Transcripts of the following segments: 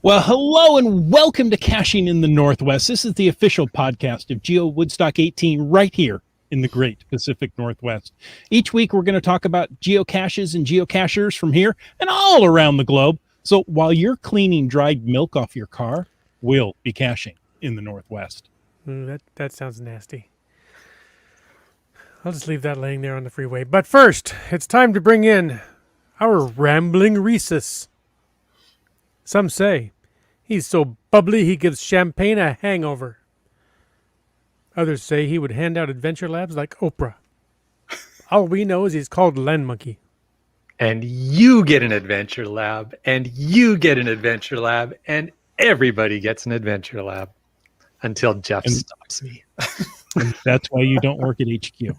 Well, hello and welcome to Caching in the Northwest. This is the official podcast of GeoWoodstock 18 right here in the great Pacific Northwest. Each week, we're going to talk about geocaches and geocachers from here and all around the globe. So while you're cleaning dried milk off your car, we'll be caching in the Northwest. That sounds nasty. I'll just leave that laying there on the freeway. But first, it's time to bring in our rambling Rhesus. Some say he's so bubbly he gives champagne a hangover. Others say he would hand out adventure labs like Oprah. All we know is he's called Land Monkey. And you get an adventure lab, and you get an adventure lab, and everybody gets an adventure lab until Jeff stops me. And that's why you don't work at HQ.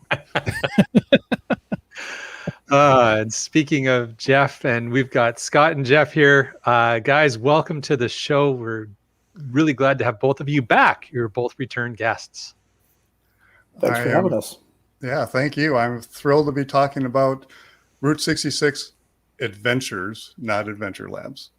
And speaking of Jeff, and we've got Scott and Jeff here. Guys, welcome to the show. We're really glad to have both of you back. You're both return guests. Thanks for having us. Yeah, thank you. I'm thrilled to be talking about Route 66 adventures, not adventure labs.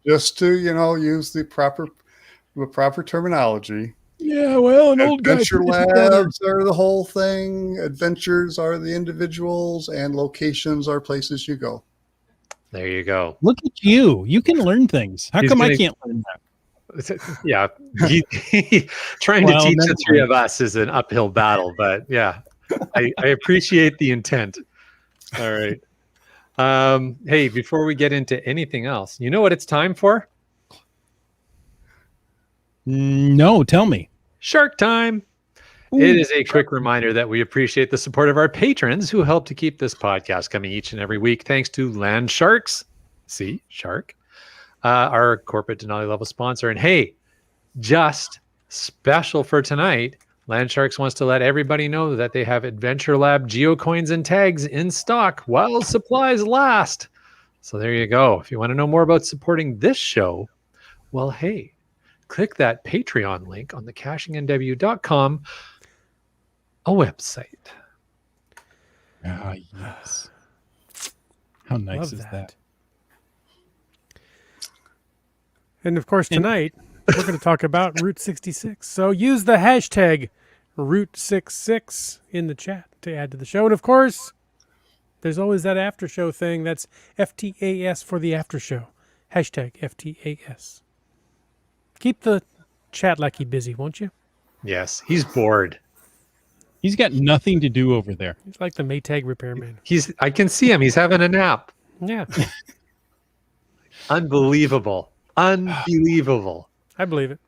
just to, use the proper terminology. Yeah, well, an old guy. Adventure labs are the whole thing. Adventures are the individuals, and locations are places you go. There you go. Look at you. You can learn things. How come I can't learn that? Yeah. Trying to teach the three of us is an uphill battle, but yeah, I appreciate the intent. All right. Hey, before we get into anything else, you know what it's time for? No, tell me. Shark time. Ooh. It is a quick reminder that we appreciate the support of our patrons who help to keep this podcast coming each and every week. Thanks to Land Sharks. See, Shark. Our corporate Denali level sponsor. And hey, just special for tonight, Land Sharks wants to let everybody know that they have Adventure Lab geocoins and tags in stock while supplies last. So there you go. If you want to know more about supporting this show, well, hey, click that Patreon link on the cachingnw.com, a website. Ah, yes. How nice is that? And of course, tonight, we're going to talk about Route 66. So use the hashtag Route66 in the chat to add to the show. And of course, there's always that after show thing. That's FTAS for the after show. Hashtag FTAS. Keep the chat lackey busy, won't you? Yes, he's bored. He's got nothing to do over there. He's like the Maytag repairman. I can see him. He's having a nap. Yeah. Unbelievable. Unbelievable. I believe it.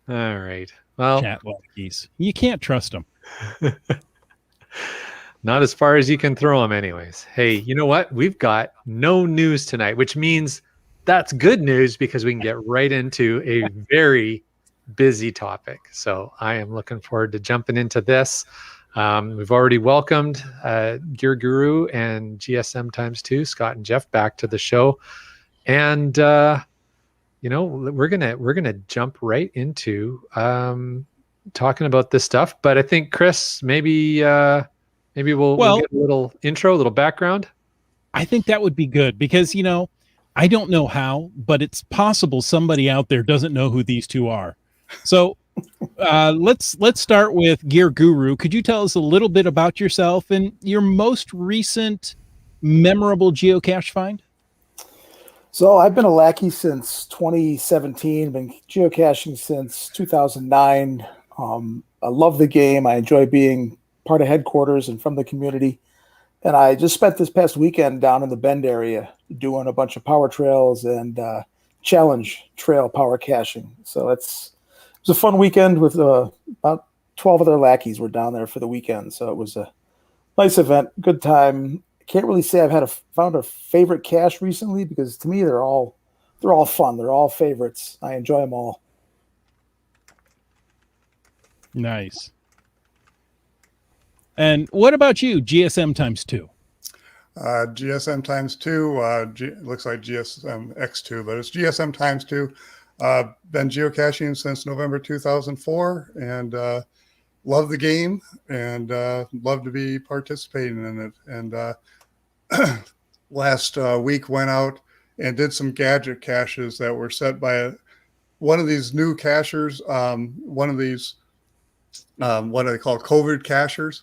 All right. Well, chat lackeys. You can't trust them. Not as far as you can throw them anyways. Hey, you know what? We've got no news tonight, which means that's good news because we can get right into a very busy topic. So I am looking forward to jumping into this. We've already welcomed Gear Guru and GSM ×2, Scott and Jeff, back to the show. And, we're gonna jump right into talking about this stuff. But I think, Chris, maybe we'll get a little intro, a little background. I think that would be good because, I don't know how, but it's possible somebody out there doesn't know who these two are. So let's start with Gear Guru. Could you tell us a little bit about yourself and your most recent memorable geocache find? So I've been a lackey since 2017, been geocaching since 2009. I love the game. I enjoy being part of headquarters and from the community. And I just spent this past weekend down in the Bend area doing a bunch of power trails and challenge trail power caching. So it was a fun weekend with about 12 other lackeys were down there for the weekend. So it was a nice event, good time. Can't really say I've found a favorite cache recently because to me they're all fun. They're all favorites. I enjoy them all. Nice. And what about you, GSM ×2? GSM ×2 looks like GSM X2, but it's GSM ×2. Been geocaching since November 2004 and love the game and love to be participating in it. And last week went out and did some gadget caches that were set by one of these new cachers, one of these, what are they called, COVID cachers.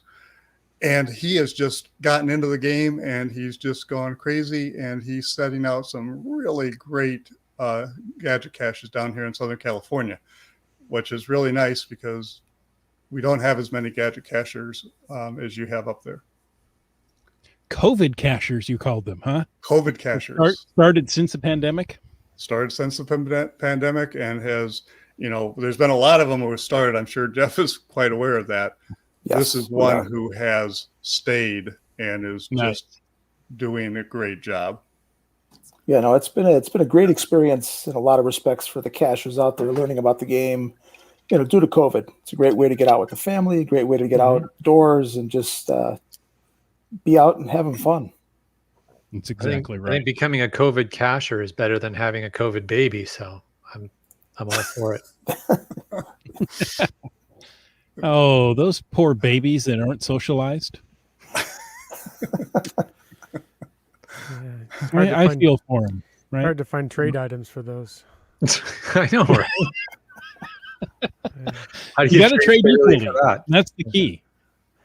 And he has just gotten into the game, and he's just gone crazy, and he's setting out some really great gadget caches down here in Southern California, which is really nice because we don't have as many gadget cachers as you have up there. COVID cachers, you called them, huh? COVID cachers. Started since the pandemic? Started since the pandemic, and has, there's been a lot of them who have started. I'm sure Jeff is quite aware of that. Yes, this is one who has stayed and is just doing a great job. Yeah, no, it's been a great experience in a lot of respects for the cachers out there learning about the game. Due to COVID, it's a great way to get out with the family, a great way to get outdoors and just be out and having fun. That's exactly right. I think becoming a COVID cacher is better than having a COVID baby, so I'm all for it. Oh, those poor babies that aren't socialized. I feel for them. Right? Hard to find trade items for those. I know, right? You got to trade equally. That's the key.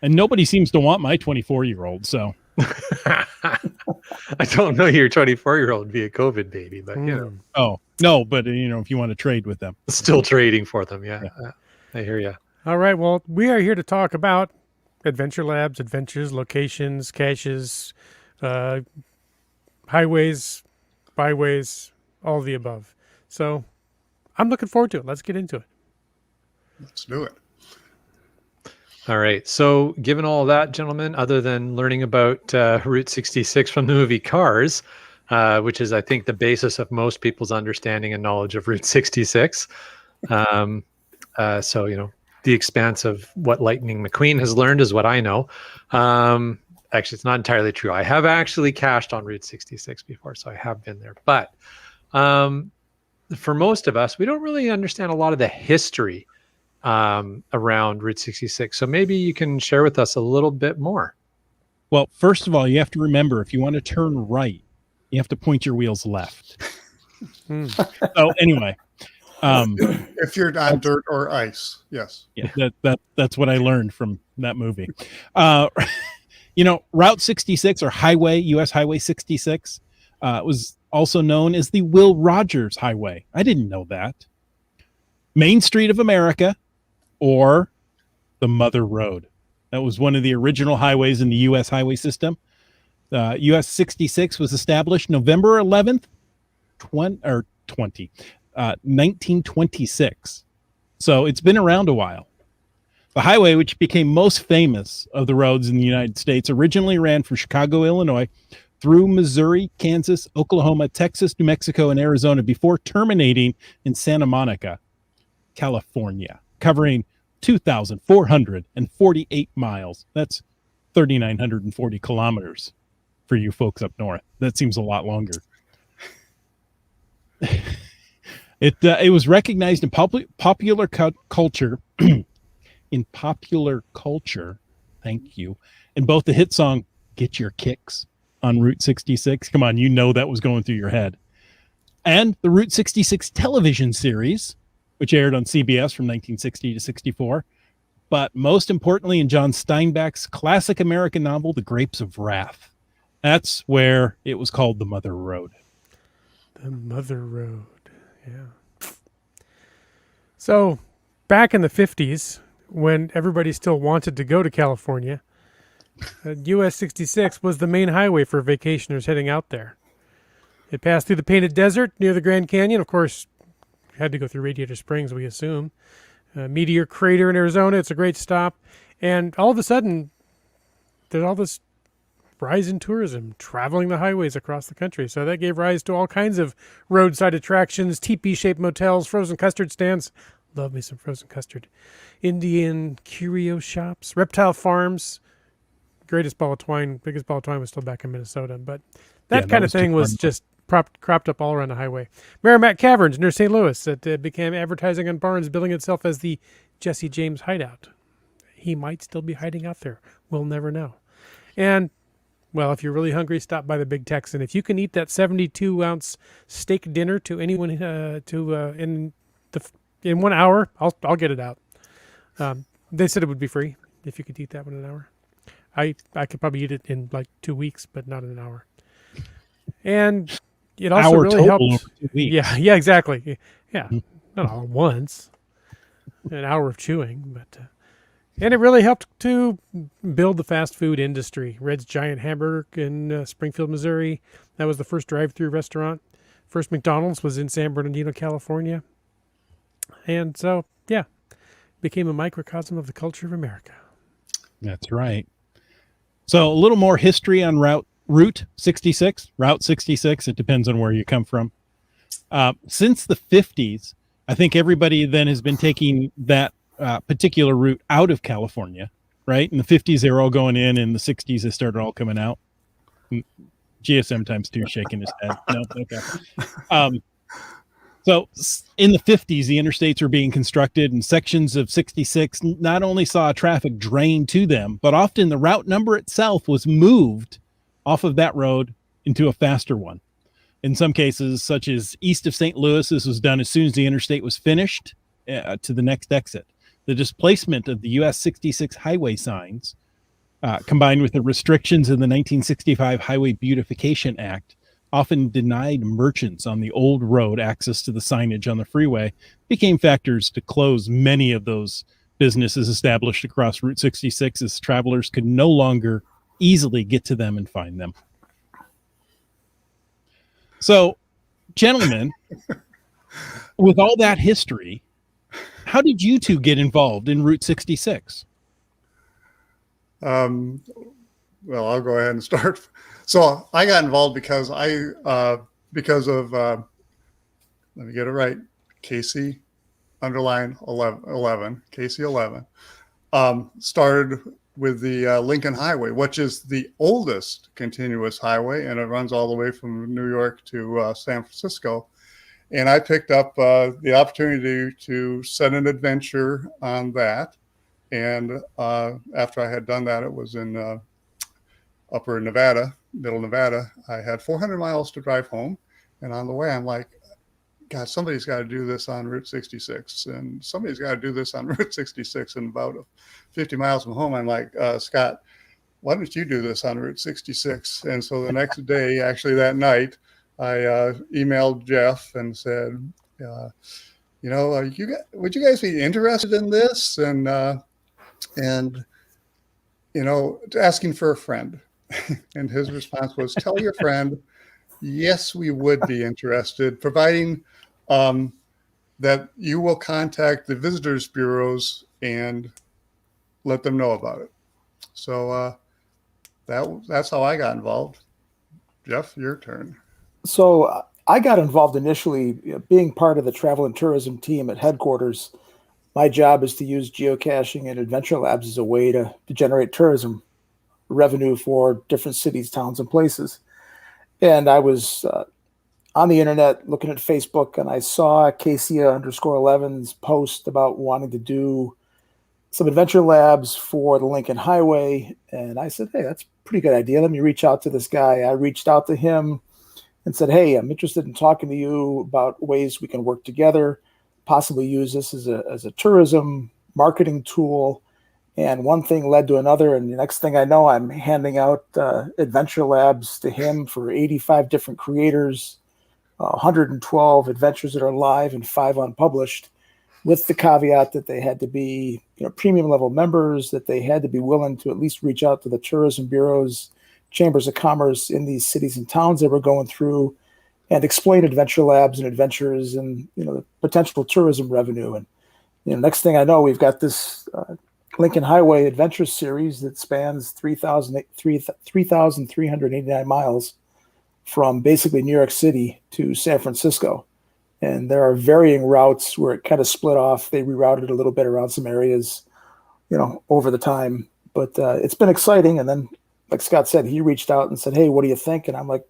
And nobody seems to want my 24-year-old. So I don't know your 24-year-old would be a COVID baby, but Oh no, but if you want to trade with them, still trading for them. Yeah. I hear you. All right. Well, we are here to talk about adventure labs, adventures, locations, caches, highways, byways, all the above. So I'm looking forward to it. Let's get into it. Let's do it. All right. So given all that, gentlemen, other than learning about Route 66 from the movie Cars, which is, I think, the basis of most people's understanding and knowledge of Route 66. So, the expanse of what Lightning McQueen has learned is what I know. Actually, it's not entirely true. I have actually cached on Route 66 before, so I have been there. But for most of us, we don't really understand a lot of the history around Route 66. So maybe you can share with us a little bit more. Well, first of all, you have to remember, if you want to turn right, you have to point your wheels left. So anyway. If you're on dirt or ice, yes. Yeah, that's what I learned from that movie. Route 66 or U.S. Highway 66 was also known as the Will Rogers Highway. I didn't know that. Main Street of America or the Mother Road. That was one of the original highways in the U.S. highway system. U.S. 66 was established November 11th, 1926. So it's been around a while. The highway, which became most famous of the roads in the United States, originally ran from Chicago, Illinois, through Missouri, Kansas, Oklahoma, Texas, New Mexico, and Arizona before terminating in Santa Monica, California, covering 2,448 miles. That's 3,940 kilometers for you folks up north. That seems a lot longer. It was recognized in popular culture, thank you, in both the hit song Get Your Kicks on Route 66. Come on, that was going through your head. And the Route 66 television series, which aired on CBS from 1960 to 64. But most importantly, in John Steinbeck's classic American novel, The Grapes of Wrath. That's where it was called the Mother Road. The Mother Road, yeah. So back in the 50s, when everybody still wanted to go to California, US 66 was the main highway for vacationers heading out there. It passed through the Painted Desert near the Grand Canyon. Of course, had to go through Radiator Springs, we assume. Meteor Crater in Arizona. It's a great stop. And all of a sudden, there's all this rise in tourism traveling the highways across the country. So that gave rise to all kinds of roadside attractions, teepee-shaped motels, frozen custard stands. Love me some frozen custard. Indian curio shops, reptile farms. Biggest ball of twine was still back in Minnesota. But that kind of thing was just cropped up all around the highway. Merrimack Caverns near St. Louis that became advertising on barns, billing itself as the Jesse James hideout. He might still be hiding out there. We'll never know. And Well, if you're really hungry, stop by the Big Texan. If you can eat that 72-ounce steak dinner to anyone in 1 hour, I'll get it out. They said it would be free if you could eat that one in an hour. I could probably eat it in like 2 weeks, but not in an hour. And it also Hour really total helped. over 2 weeks. Yeah, exactly. Yeah, not all at once. An hour of chewing, but and it really helped to build the fast food industry. Red's Giant Hamburger in Springfield, Missouri. That was the first drive-through restaurant. First McDonald's was in San Bernardino, California. And so, yeah, became a microcosm of the culture of America. That's right. So a little more history on Route 66. Route 66, it depends on where you come from. Since the 50s, I think everybody then has been taking that particular route out of California, right? In the 50s, they were all going in the 60s, they started all coming out. GSM times 2 shaking his head. No, okay. So in the 50s, the interstates were being constructed, and sections of 66 not only saw traffic drain to them, but often the route number itself was moved off of that road into a faster one. In some cases, such as east of St. Louis, this was done as soon as the interstate was finished to the next exit. The displacement of the US 66 highway signs, combined with the restrictions in the 1965 Highway Beautification Act, often denied merchants on the old road access to the signage on the freeway, became factors to close many of those businesses established across Route 66 as travelers could no longer easily get to them and find them. So, gentlemen, with all that history, how did you two get involved in Route 66? Well, I'll go ahead and start. So I got involved because because of let me get it right, Casey _ 11, Casey 11, started with the Lincoln Highway, which is the oldest continuous highway, and it runs all the way from New York to San Francisco. And I picked up the opportunity to set an adventure on that. And after I had done that, it was in upper Nevada, middle Nevada. I had 400 miles to drive home. And on the way, I'm like, God, somebody's got to do this on Route 66. And somebody's got to do this on Route 66. And about 50 miles from home, I'm like, Scott, why don't you do this on Route 66? And so the next day, actually that night, I emailed Jeff and said, would you guys be interested in this? And asking for a friend. And his response was, tell your friend, yes, we would be interested, providing that you will contact the visitors bureaus and let them know about it. So that's how I got involved. Jeff, your turn. So I got involved initially being part of the travel and tourism team at headquarters. My job is to use geocaching and adventure labs as a way to generate tourism revenue for different cities, towns, and places. And I was on the internet looking at Facebook, and I saw Casey _11's post about wanting to do some adventure labs for the Lincoln Highway. And I said, hey, that's a pretty good idea. Let me reach out to this guy. I reached out to him and said, hey, I'm interested in talking to you about ways we can work together, possibly use this as a tourism marketing tool. And one thing led to another. And the next thing I know, I'm handing out adventure labs to him for 85 different creators, 112 adventures that are live and 5 unpublished, with the caveat that they had to be premium level members, that they had to be willing to at least reach out to the tourism bureaus, chambers of commerce in these cities and towns they were going through, and explain adventure labs and adventures and the potential tourism revenue. And next thing I know, we've got this Lincoln Highway Adventure Series that spans 3,389 miles from basically New York City to San Francisco. And there are varying routes where it kind of split off. They rerouted a little bit around some areas, over the time. But it's been exciting. And then, like Scott said, he reached out and said, hey, what do you think? And I'm like,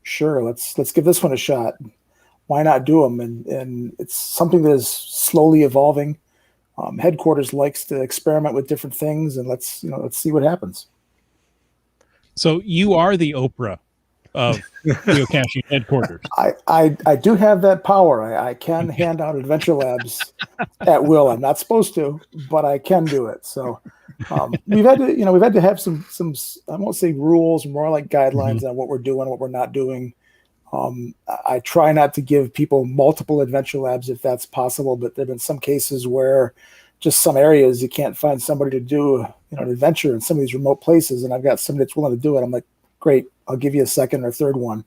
sure, let's give this one a shot. Why not do them? And it's something that is slowly evolving. Headquarters likes to experiment with different things, and let's see what happens. So you are the Oprah of geocaching headquarters. I do have that power. I can hand out adventure labs at will. I'm not supposed to, but I can do it. So we've had to have some I won't say rules, more like guidelines on what we're doing, what we're not doing. I try not to give people multiple adventure labs if that's possible, but there've been some cases where just some areas you can't find somebody to do an adventure in some of these remote places, and I've got somebody that's willing to do it. I'm like, great, I'll give you a second or third one.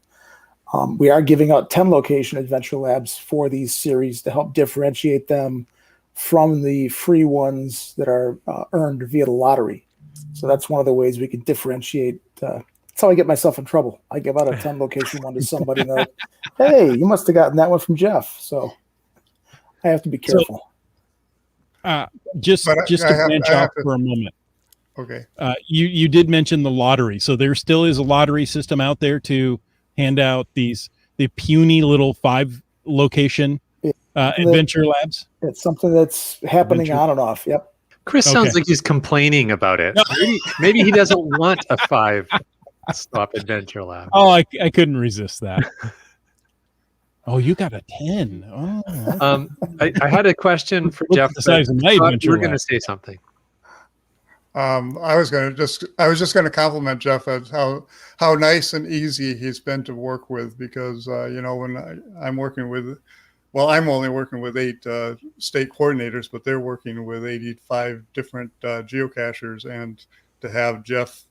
We are giving out 10 location adventure labs for these series to help differentiate them from the free ones that are earned via the lottery. So that's one of the ways we can differentiate. That's how I get myself in trouble. I give out a 10 location one to somebody and they're like, hey, you must have gotten that one from Jeff. So I have to be careful. Just to branch off for a moment. Okay. You did mention the lottery. So there still is a lottery system out there to hand out the puny little 5 location adventure labs. It's something that's happening on and off. Yep. Chris sounds like he's complaining about it. Maybe he doesn't want a 5-stop adventure lab. Oh, I couldn't resist that. Oh, you got a 10. Oh, I had a question for Jeff. The size of my adventure We're going to lab. say something. I was just going to compliment Jeff at how nice and easy he's been to work with, because when I'm working with, I'm only working with 8 state coordinators, but they're working with 85 different geocachers, and to have Jeff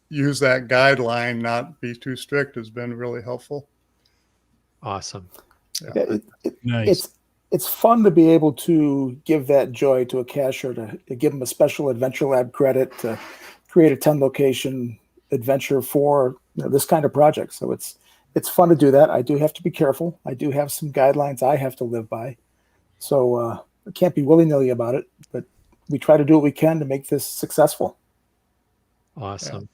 use that guideline, not be too strict, has been really helpful. Awesome. Yeah, nice. It's fun to be able to give that joy to a cacher, to give them a special adventure lab credit, to create a 10 location adventure for this kind of project. So it's fun to do that. I do have to be careful. I do have some guidelines I have to live by. So I can't be willy-nilly about it, but we try to do what we can to make this successful. Awesome. Yeah.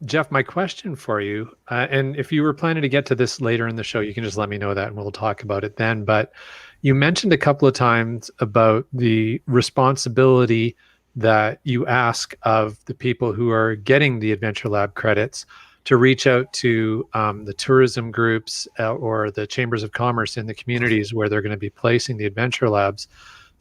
Jeff, my question for you, and if you were planning to get to this later in the show, you can just let me know that and we'll talk about it then. But you mentioned a couple of times about the responsibility that you ask of the people who are getting the Adventure Lab credits to reach out to the tourism groups or the chambers of commerce in the communities where they're going to be placing the Adventure Labs,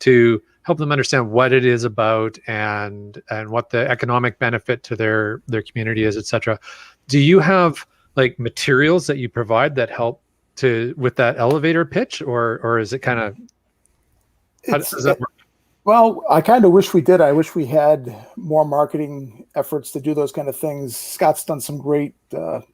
to help them understand what it is about and what the economic benefit to their community is, et cetera. Do you have like materials that you provide that help with that elevator pitch, or is it kind of, how does that work? Well, I kind of wish we did. I wish we had more marketing efforts to do those kind of things. Scott's done some great, been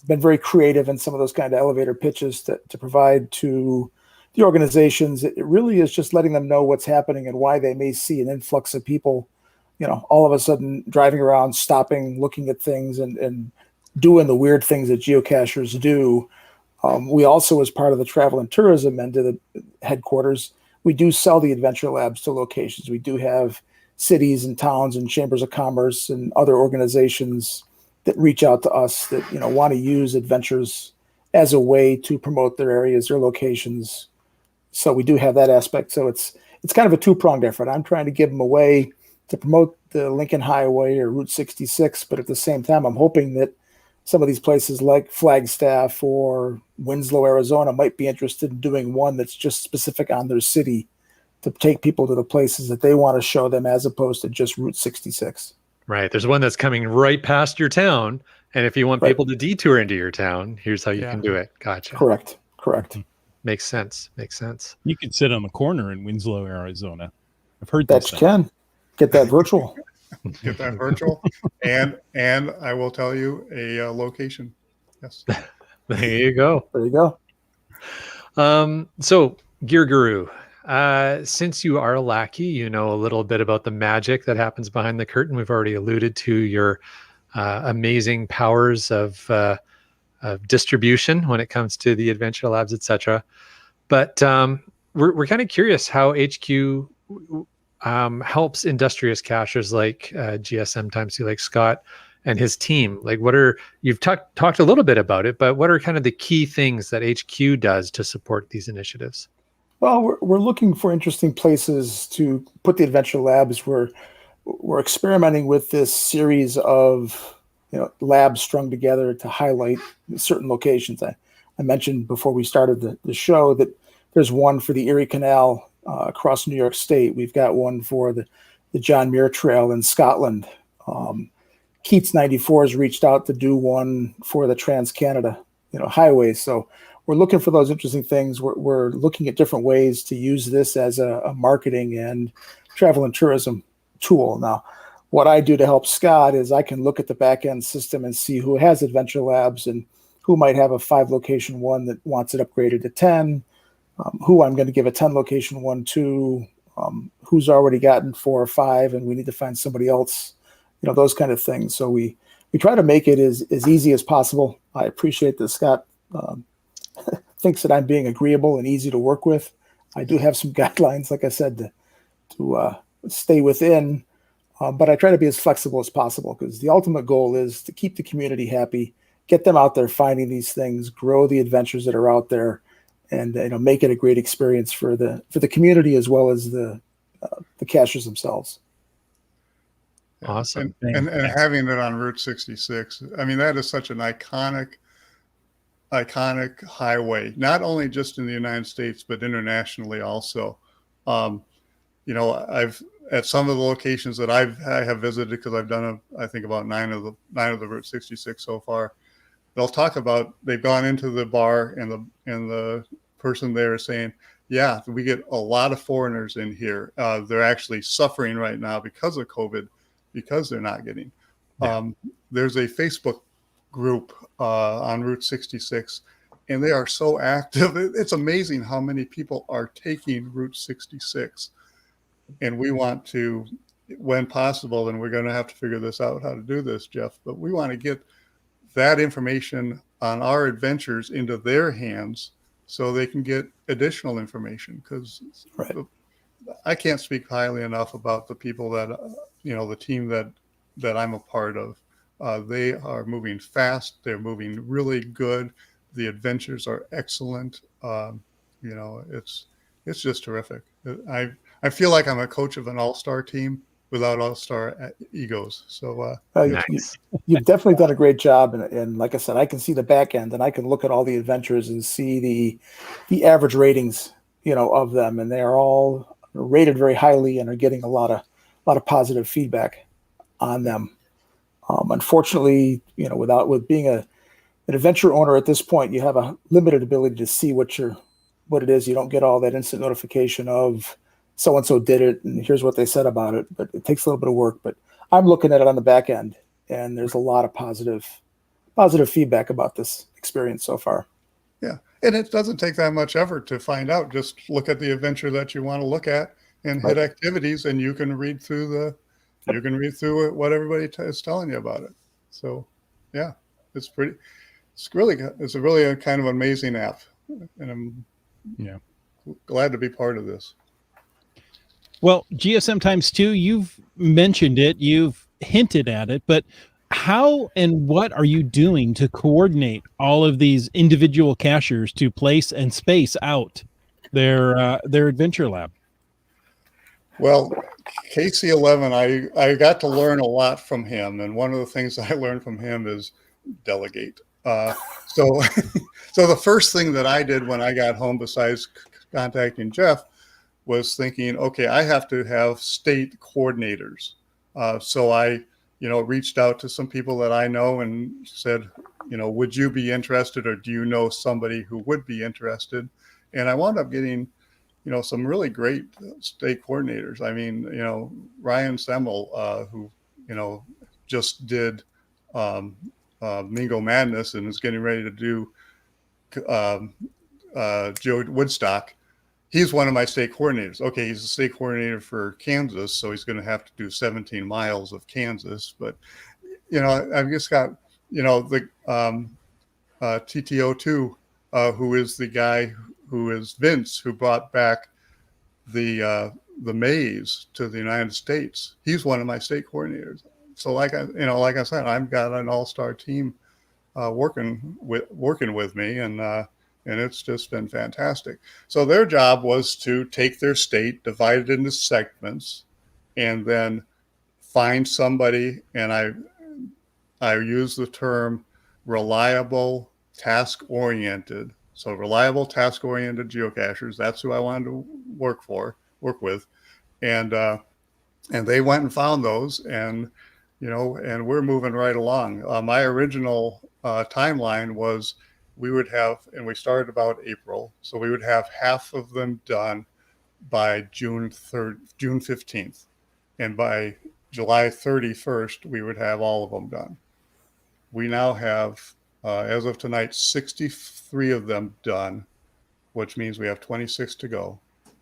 very creative in some of those kind of elevator pitches to provide to the organizations. It really is just letting them know what's happening and why they may see an influx of people, all of a sudden driving around, stopping, looking at things and doing the weird things that geocachers do. We also, as part of the travel and tourism end of the headquarters, we do sell the adventure labs to locations. We do have cities and towns and chambers of commerce and other organizations that reach out to us that, want to use adventures as a way to promote their areas, their locations. So we do have that aspect. So it's kind of a two-pronged effort. I'm trying to give them a way to promote the Lincoln Highway or Route 66, but at the same time, I'm hoping that some of these places like Flagstaff or Winslow, Arizona might be interested in doing one that's just specific on their city to take people to the places that they want to show them, as opposed to just Route 66. Right. There's one that's coming right past your town. And if you want people to detour into your town, here's how you can do it. Gotcha. Correct. Makes sense. You could sit on the corner in Winslow, Arizona. I've heard that. You can get that virtual. Get that virtual, and I will tell you a location. Yes. There you go. So Gear Guru, since you are a lackey, you know a little bit about the magic that happens behind the curtain. We've already alluded to your amazing powers of distribution when it comes to the adventure labs, etc. But we're kind of curious how HQ helps industrious cachers like GSM times 2, like Scott and his team. Like, you've talked a little bit about it, but what are kind of the key things that HQ does to support these initiatives? Well, we're looking for interesting places to put the adventure labs where we're experimenting with this series of labs strung together to highlight certain locations. I mentioned before we started the show that there's one for the Erie Canal across New York State. We've got one for the John Muir Trail in Scotland. Keats 94 has reached out to do one for the Trans-Canada highways. So we're looking for those interesting things. We're looking at different ways to use this as a marketing and travel and tourism tool. Now, what I do to help Scott is I can look at the back end system and see who has adventure labs and who might have a 5 location one that wants it upgraded to 10, who I'm going to give a 10 location one to, who's already gotten 4 or 5, and we need to find somebody else, those kind of things. So we try to make it as easy as possible. I appreciate that Scott thinks that I'm being agreeable and easy to work with. I do have some guidelines, like I said, to stay within, but I try to be as flexible as possible, because the ultimate goal is to keep the community happy, get them out there finding these things, grow the adventures that are out there, and make it a great experience for the community as well as the cachers themselves. Awesome. And having it on Route 66, I mean, that is such an iconic highway, not only just in the United States, but internationally also. I've at some of the locations that I have visited, because I've done I think about 9 of the Route 66 so far. They'll talk about they've gone into the bar and the person there is saying, yeah, we get a lot of foreigners in here. They're actually suffering right now because of COVID, because they're not getting. There's a Facebook group on Route 66, and they are so active. It's amazing how many people are taking Route 66. And we want to, when possible, and we're going to have to figure this out, how to do this, Jeff, but we want to get that information on our adventures into their hands so they can get additional information, because I can't speak highly enough about the people that, the team that I'm a part of. They are moving fast. They're moving really good. The adventures are excellent. It's just terrific. I feel like I'm a coach of an all-star team without all-star egos. So nice. You've definitely done a great job. And like I said, I can see the back end, and I can look at all the adventures and see the average ratings, of them. And they are all rated very highly and are getting a lot of positive feedback on them. Unfortunately, with being an adventure owner at this point, you have a limited ability to see what it is. You don't get all that instant notification of so-and-so did it and here's what they said about it, but it takes a little bit of work. But I'm looking at it on the back end, and there's a lot of positive feedback about this experience so far. Yeah. And it doesn't take that much effort to find out. Just look at the adventure that you want to look at and hit activities, and you can read through what everybody is telling you about it. So yeah, it's really a kind of amazing app, and I'm glad to be part of this. Well, GSM times 2, you've mentioned it, you've hinted at it, but how and what are you doing to coordinate all of these individual cachers to place and space out their adventure lab? Well, KC11, I got to learn a lot from him, and one of the things I learned from him is delegate. So the first thing that I did when I got home, besides contacting Jeff, was thinking, okay, I have to have state coordinators. So I, reached out to some people that I know and said, would you be interested, or do you know somebody who would be interested? And I wound up getting, some really great state coordinators. I mean, Ryan Semmel, who, just did Mingo Madness and is getting ready to do GeoWoodstock. He's one of my state coordinators. Okay, he's a state coordinator for Kansas, so he's going to have to do 17 miles of Kansas. But, I've just got, the TTO2, who is the guy who is Vince, who brought back the maze to the United States. He's one of my state coordinators. So like I said, I've got an all-star team working with me, and it's just been fantastic. So their job was to take their state, divide it into segments, and then find somebody, and I use the term reliable, task-oriented. So reliable, task-oriented geocachers. That's who I wanted to work with, and they went and found those, and and we're moving right along. My original timeline was we would have, and we started about April, so we would have half of them done by June 15th, and by July 31st, we would have all of them done. We now have, as of tonight, 63 of them done, which means we have 26 to go.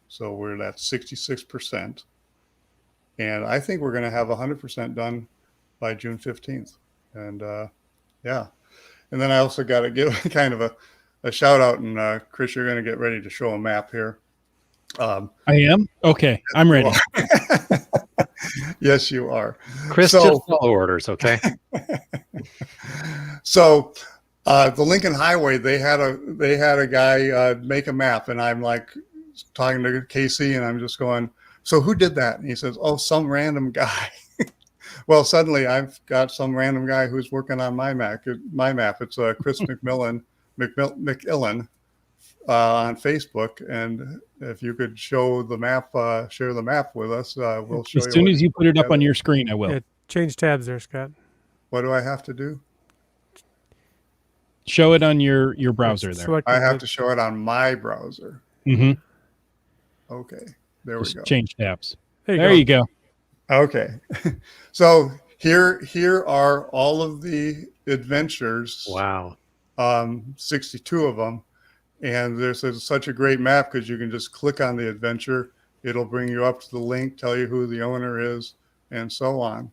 So we're at 66%. And I think we're going to have 100% done by June 15th. And yeah. And then I also got to give kind of a shout out. And Chris, you're going to get ready to show a map here. I am? Okay. I'm ready. Yes, you are. Chris, just follow orders, okay? So the Lincoln Highway, they had a guy make a map, and I'm like talking to KC, and I'm just going, so who did that? And he says, oh, some random guy. Well, suddenly I've got some random guy who's working on my map. It's Chris McMillan on Facebook, and if you could show the map, share the map with us, we'll show you. As soon as you put it up on your screen, I will. Yeah, change tabs there, Scott. What do I have to do? Show it on your browser there. I have to show it on my browser. Mm-hmm. Okay, there we go. Change tabs. There you go. Okay, so here are all of the adventures. Wow. 62 of them. And there's such a great map because you can just click on the adventure. It'll bring you up to the link, tell you who the owner is, and so on.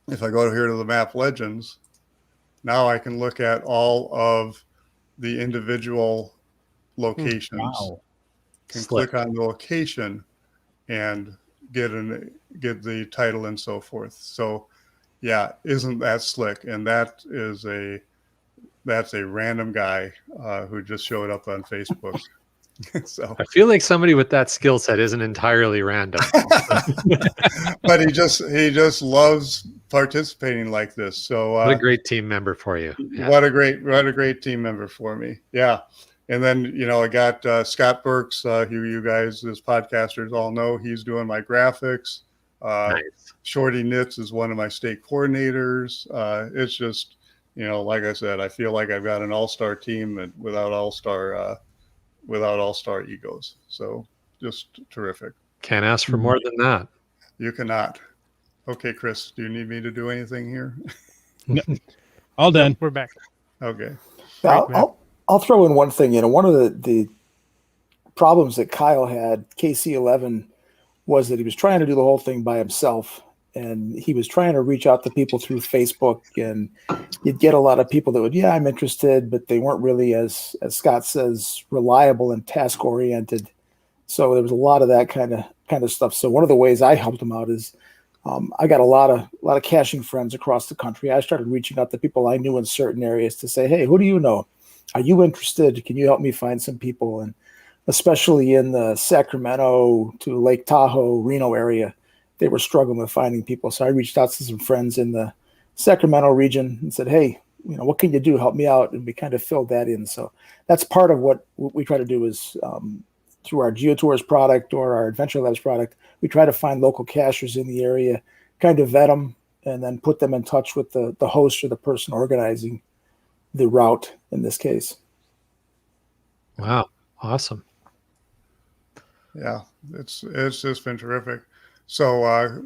If I go here to the map legends, now I can look at all of the individual locations. Wow. Can click on the location and get the title and so forth. So yeah, isn't that slick? And that's a random guy who just showed up on Facebook. So I feel like somebody with that skill set isn't entirely random. but he just loves participating like this. So what a great team member for you. Yeah. What a great team member for me. Yeah. And then, I got Scott Burks, who you guys as podcasters all know. He's doing my graphics. Nice. Shorty Knits is one of my state coordinators. It's just, like I said, I feel like I've got an all-star team without all-star egos. So just terrific. Can't ask for more than that. You cannot. Okay, Chris, do you need me to do anything here? No. All done. We're back. Okay. I'll throw in one thing. One of the problems that Kyle had, KC11, was that he was trying to do the whole thing by himself. And he was trying to reach out to people through Facebook, and you'd get a lot of people that would, yeah, I'm interested, but they weren't really, as Scott says, reliable and task oriented. So there was a lot of that kind of stuff. So one of the ways I helped him out is I got a lot of caching friends across the country. I started reaching out to people I knew in certain areas to say, hey, who do you know? Are you interested? Can you help me find some people? And especially in the Sacramento to Lake Tahoe, Reno area, they were struggling with finding people. So I reached out to some friends in the Sacramento region and said, hey, what can you do? Help me out. And we kind of filled that in. So that's part of what we try to do is through our GeoTours product or our Adventure Labs product, we try to find local cachers in the area, kind of vet them, and then put them in touch with the host or the person organizing the route in this case. Wow. Awesome. Yeah, it's just been terrific. So,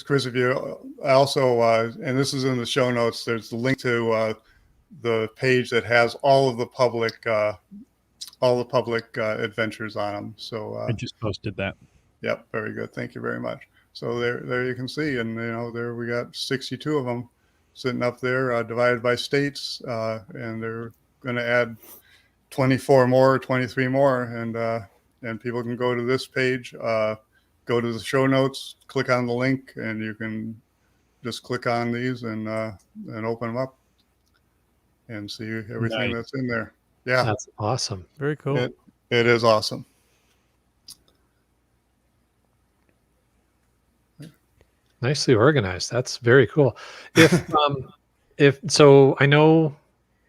Chris, if you also, and this is in the show notes, there's the link to the page that has all the public adventures on them. So I just posted that. Yep, very good. Thank you very much. So there you can see, and there we got 62 of them sitting up there, divided by states, and they're going to add 24 more, 23 more, and people can go to this page. Go to the show notes, click on the link, and you can just click on these and open them up and see everything that's in there. Yeah, that's awesome. Very cool. It is awesome. Nicely organized. That's very cool. If so, I know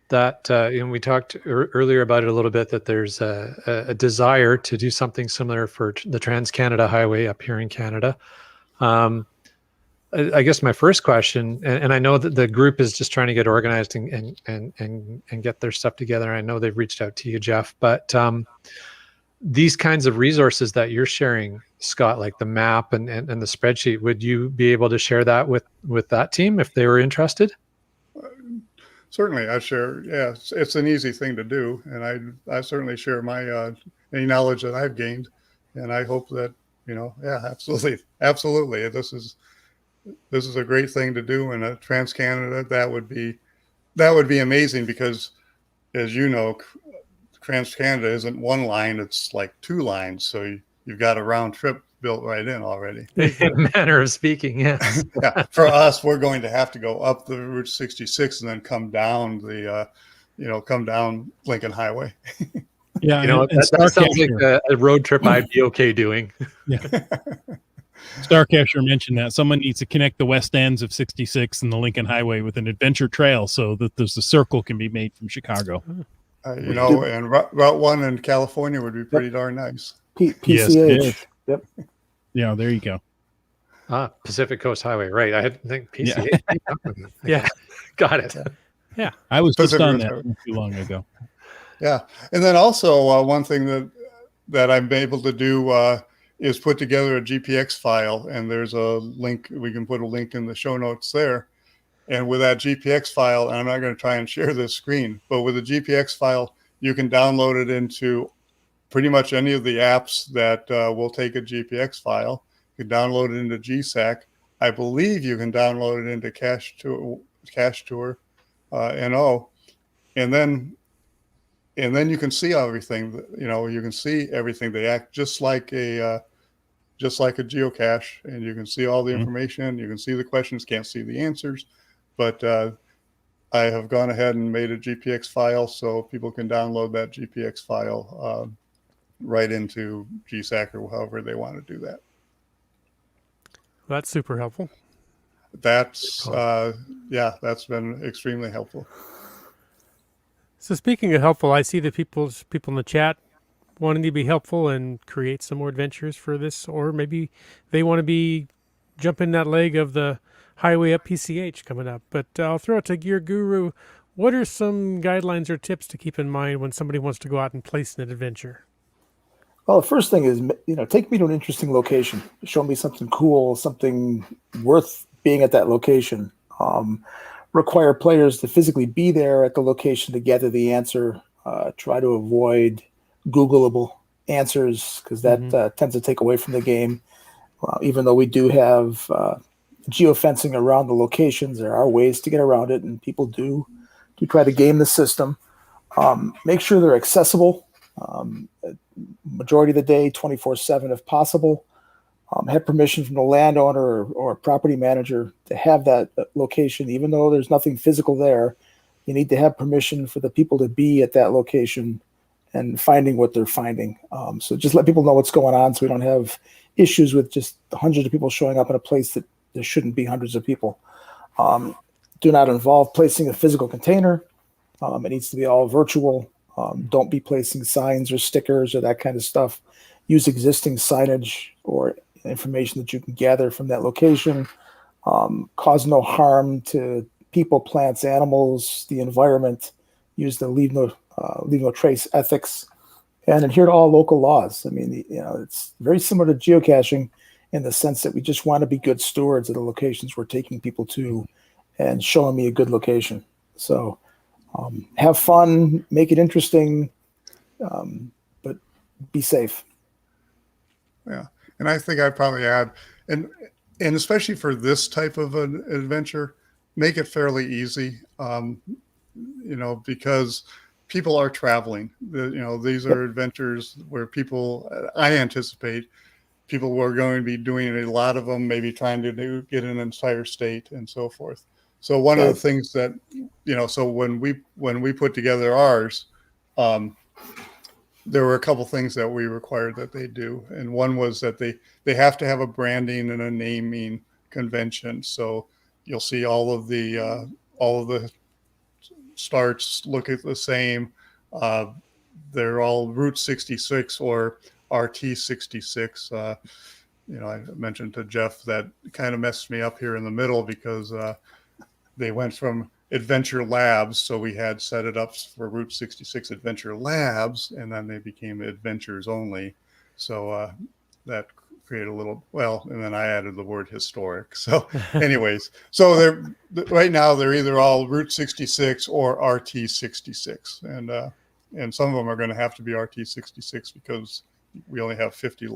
that we talked earlier about it a little bit, that there's a desire to do something similar for the Trans-Canada Highway up here in Canada. I guess my first question, and I know that the group is just trying to get organized and get their stuff together. I know they've reached out to you, Jeff, but these kinds of resources that you're sharing, Scott, like the map and the spreadsheet, would you be able to share that with that team if they were interested? Certainly, I share. Yeah, it's an easy thing to do, and I certainly share my any knowledge that I've gained, and I hope that yeah, absolutely. This is a great thing to do, and a Trans-Canada that would be amazing, because, as you know, Trans-Canada isn't one line; it's like two lines, so you've got a round trip built right in already. In manner of speaking, yes. Yeah, for us, we're going to have to go up the Route 66 and then come down come down Lincoln Highway. Yeah, that sounds like a road trip I'd be okay doing. Yeah. Starcatcher mentioned that someone needs to connect the west ends of 66 and the Lincoln Highway with an adventure trail so that there's a circle can be made from Chicago. And Route 1 in California would be pretty darn nice. PCH. Yes, yep. Yeah, there you go. Pacific Coast Highway, right? I had to think PCH. Yeah. Got it. Yeah. I was just Pacific on Coast that Highway. not too long ago. Yeah, and then also one thing that I'm able to do is put together a GPX file, and there's a link. We can put a link in the show notes there. And with that GPX file, and I'm not going to try and share this screen, but with a GPX file, you can download it into pretty much any of the apps that will take a GPX file. You can download it into GSAC. I believe you can download it into Cache Tour, NO, and then you can see everything. You can see everything. They act just like a geocache, and you can see all the information. You can see the questions, can't see the answers, but I have gone ahead and made a GPX file so people can download that GPX file right into GSAC or however they want to do that. That's super helpful. That's been extremely helpful. So speaking of helpful, I see that people in the chat wanting to be helpful and create some more adventures for this, or maybe they want to be jumping that leg of the highway up PCH coming up. But I'll throw it to Gear Guru. What are some guidelines or tips to keep in mind when somebody wants to go out and place an adventure? Well, the first thing is, take me to an interesting location. Show me something cool, something worth being at that location. Require players to physically be there at the location to gather the answer. Try to avoid Googleable answers, because that tends to take away from the game. Even though we do have geofencing around the locations, there are ways to get around it, and people do try to game the system. Make sure they're accessible. Majority of the day, 24/7 if possible. Have permission from the landowner or property manager to have that location, even though there's nothing physical there. You need to have permission for the people to be at that location and finding what they're finding. So just let people know what's going on, so we don't have issues with just hundreds of people showing up in a place that there shouldn't be hundreds of people. Do not involve placing a physical container. It needs to be all virtual. Don't be placing signs or stickers or that kind of stuff. Use existing signage or information that you can gather from that location. Cause no harm to people, plants, animals, the environment. Use the leave no trace ethics, and adhere to all local laws. I mean, it's very similar to geocaching in the sense that we just want to be good stewards of the locations we're taking people to, and showing me a good location. So have fun, make it interesting, but be safe. Yeah, and I think I'd probably add, and especially for this type of an adventure, make it fairly easy. Because people are traveling. These are adventures where I anticipate people were going to be doing a lot of them, maybe trying to get an entire state and so forth. So one of the things that, so when we put together ours, there were a couple things that we required that they do. And one was that they have to have a branding and a naming convention. So you'll see all of the starts look at the same. They're all Route 66 or RT 66. I mentioned to Jeff that kind of messed me up here in the middle because they went from Adventure Labs. So we had set it up for Route 66 Adventure Labs, and then they became Adventures Only. So that created a little, and then I added the word historic. So anyways, so right now they're either all Route 66 or RT 66. And some of them are going to have to be RT 66 because we only have 50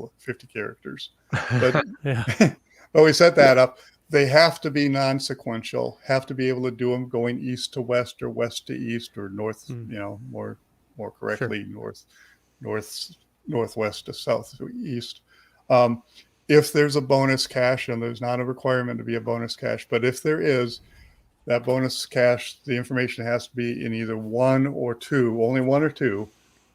characters. But, but we set that up. They have to be non-sequential, have to be able to do them going east to west or west to east or north, more correctly, northwest to south to east. If there's a bonus cache, and there's not a requirement to be a bonus cache, but if there is, that bonus cache, the information has to be in either one or two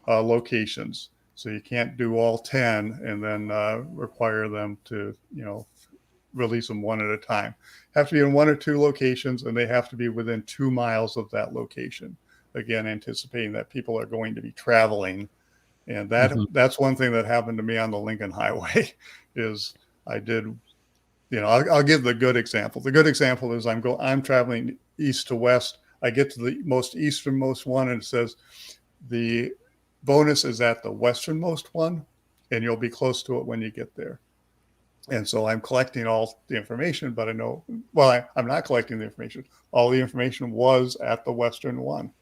locations. So you can't do all 10 and then require them to, release them one at a time. Have to be in one or two locations, and they have to be within 2 miles of that location. Again, anticipating that people are going to be traveling. And that's one thing that happened to me on the Lincoln Highway is I did, I'll give the good example. The good example is I'm traveling east to west. I get to the most easternmost one, and it says the bonus is at the westernmost one, and you'll be close to it when you get there. And so I'm collecting all the information, but I'm not collecting the information. All the information was at the western one.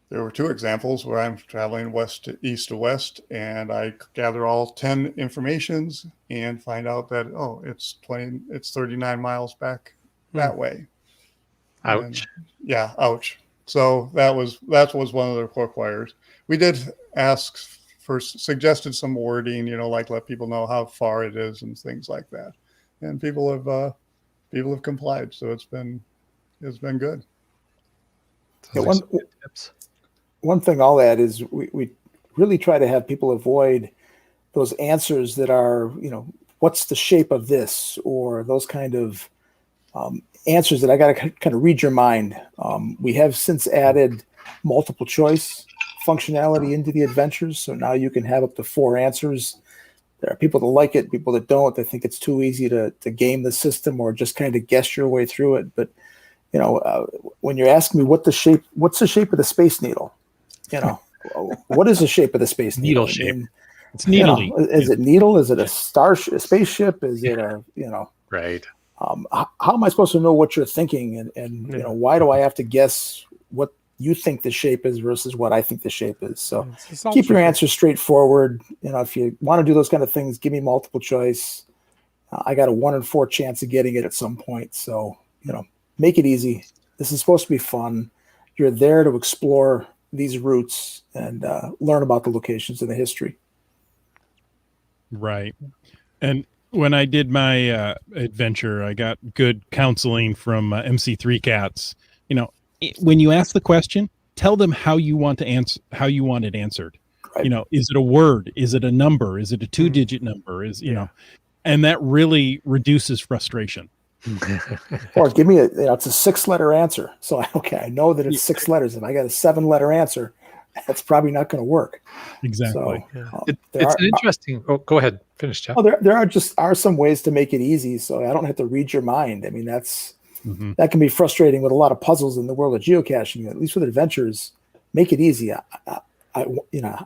There were 2 examples where I'm traveling east to west, and I gather all 10 informations and find out that, it's 39 miles back that way. Ouch. Ouch. So that was one of the requires. We did ask suggested some wording, like let people know how far it is and things like that. And people have complied. So it's been good. Yeah, one thing I'll add is we really try to have people avoid those answers that are, what's the shape of this, or those kind of answers that I got to kind of read your mind. We have since added multiple choice functionality into the adventures. So now you can have up to 4 answers. There are people that like it, people that don't. They think it's too easy to game the system or just kind of guess your way through it. But, when you're asking me what's the shape of the Space Needle? What is the shape of the Space Needle? Shape. It's needly. Is it needle? Is it a spaceship? Is it right? How am I supposed to know what you're thinking? And why do I have to guess what you think the shape is versus what I think the shape is? So keep your answers straightforward. If you want to do those kind of things, give me multiple choice. I got a 1 in 4 chance of getting it at some point. So, make it easy. This is supposed to be fun. You're there to explore these routes and learn about the locations and the history. Right. And when I did my adventure, I got good counseling from MC3 Cats. When you ask the question, tell them how you want to answer, how you want it answered. Right. Is it a word? Is it a number? Is it a 2-digit number? And that really reduces frustration. Or give me it's a 6-letter answer. So I know that it's 6 letters. If I got a 7-letter answer, that's probably not going to work. Exactly. So, it's an interesting. Oh, go ahead. Finish, Jeff. There are some ways to make it easy, so I don't have to read your mind. I mean, that can be frustrating with a lot of puzzles in the world of geocaching. At least with adventures, make it easy. I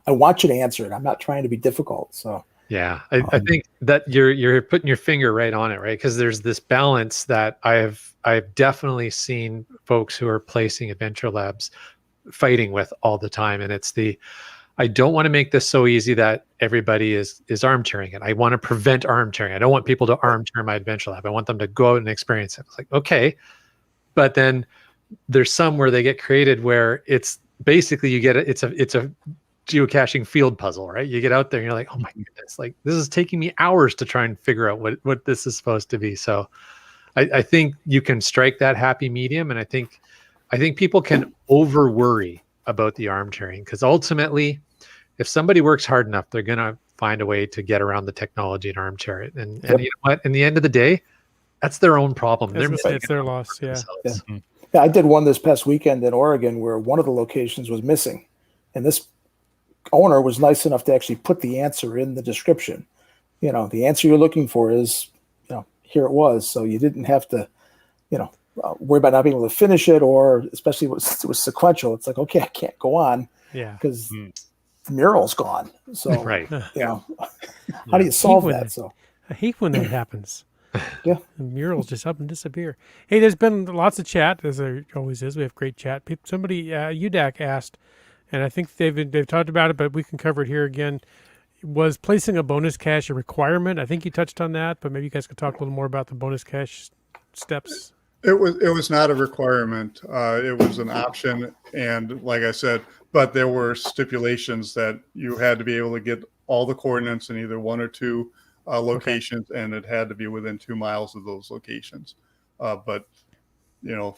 want you to answer it. I'm not trying to be difficult. So yeah, I think that you're putting your finger right on it, right? Because there's this balance that I've definitely seen folks who are placing adventure labs fighting with all the time, and it's I don't want to make this so easy that everybody is armchairing it. I want to prevent armchairing. I don't want people to armchair my adventure lab. I want them to go out and experience it. It's like, okay, but then there's some where they get created where it's basically it's a geocaching field puzzle, right? You get out there and you're like, oh my goodness, like this is taking me hours to try and figure out what this is supposed to be. So I think you can strike that happy medium, and I think people can over worry about the armchairing, because ultimately if somebody works hard enough, they're going to find a way to get around the technology and armchair it. And Yep. you know what? In the end of the day, that's their own problem. As I They're said, it's their loss. Yeah. themselves. Yeah. Yeah, I did one this past weekend in Oregon where one of the locations was missing, and this owner was nice enough to actually put the answer in the description. You know, the answer you're looking for is, you know, here it was. So you didn't have to, you know, worry about not being able to finish it, or especially since it was sequential. It's like, okay, I can't go on Yeah. because the mural's gone. So, Right. you know, how do you solve Even- that? So, I hate when that happens. Yeah. The murals just up and disappear. Hey, there's been lots of chat, as there always is. We have great chat. Somebody, UDAC asked, and I think they've talked about it, but we can cover it here again. Was placing a bonus cache a requirement? I think you touched on that, but maybe you guys could talk a little more about the bonus cache steps. It was not a requirement. It was an option, and like I said, but there were stipulations that you had to be able to get all the coordinates in either one or two locations, and it had to be within 2 miles of those locations. But you know,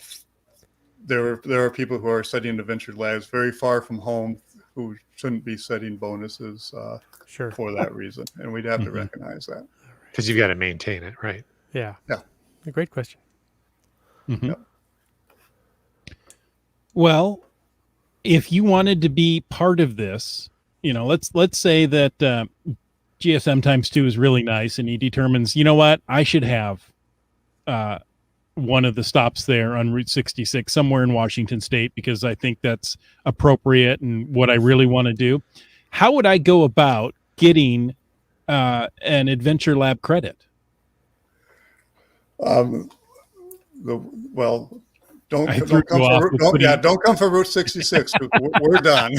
there are people who are setting adventure labs very far from home who shouldn't be setting bonuses Sure. for that reason, and we'd have to recognize that. Because you've got to maintain it, right? Yeah. Yeah. A great question. Mhm. Yep. Well, if you wanted to be part of this, you know, let's say that GSM times 2 is really nice, and he determines, you know what, I should have one of the stops there on Route 66 somewhere in Washington State because I think that's appropriate and what I really want to do. How would I go about getting an Adventure Lab credit? Don't I come threw you off with putting- don't come for Route 66. We're done.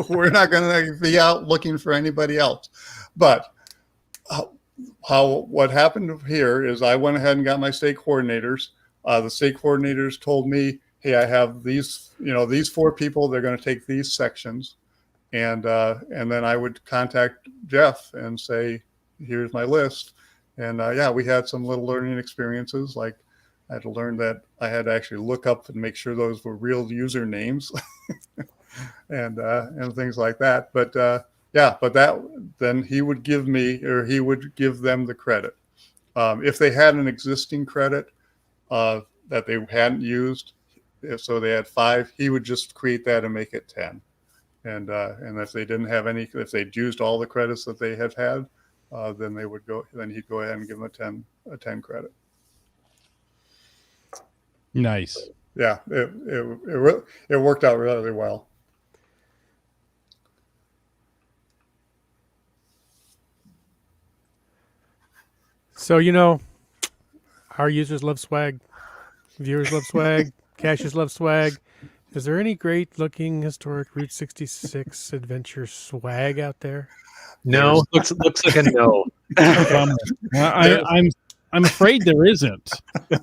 We're not going to be out looking for anybody else. But what happened here is I went ahead and got my state coordinators. The state coordinators told me, hey, I have these 4 people. They're going to take these sections, and then I would contact Jeff and say, here's my list. And we had some little learning experiences. Like I had to learn that I had to actually look up and make sure those were real usernames and things like that. But then he would give them the credit. If they had an existing credit that they hadn't used, so they had 5, he would just create that and make it 10. And if they didn't have any, if they'd used all the credits that they had, then he'd go ahead and give them a 10 credit. Nice. Yeah, it worked out really well. So, you know, our users love swag. Viewers love swag. Caches love swag. Is there any great looking historic Route 66 adventure swag out there? No, looks like a no. I'm afraid there isn't.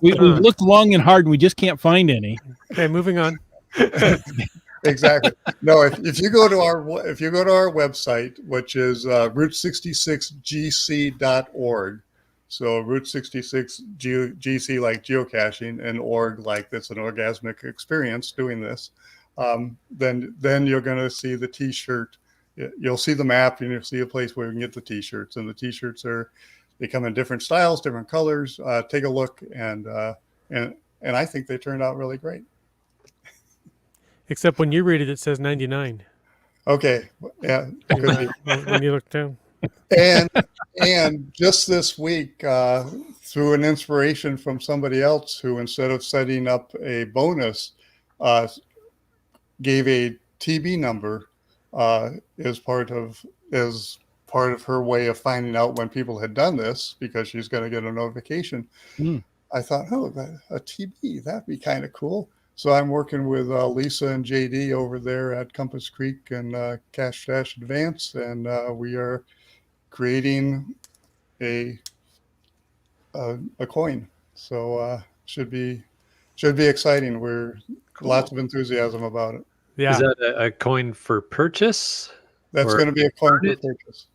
We've looked long and hard, and we just can't find any. Okay, moving on. Exactly. No, if you go to our website, which is route66gc.org, so Route 66 GC like geocaching and org like that's an orgasmic experience doing this, then you're going to see the T-shirt. You'll see the map and you'll see a place where you can get the T-shirts, and the T-shirts they come in different styles, different colors. Take a look, and I think they turned out really great. Except when you read it, it says 99. Okay, yeah, When you look down. and just this week, through an inspiration from somebody else who, instead of setting up a bonus, gave a TB number as part of her way of finding out when people had done this, because she's going to get a notification. I thought, a TB, that'd be kind of cool. So I'm working with Lisa and JD over there at Compass Creek and Cache Dash Advance, and we are creating a coin. So should be exciting. We're lots of enthusiasm about it. Yeah. Is that a coin for purchase? That's going to be a coin for purchase.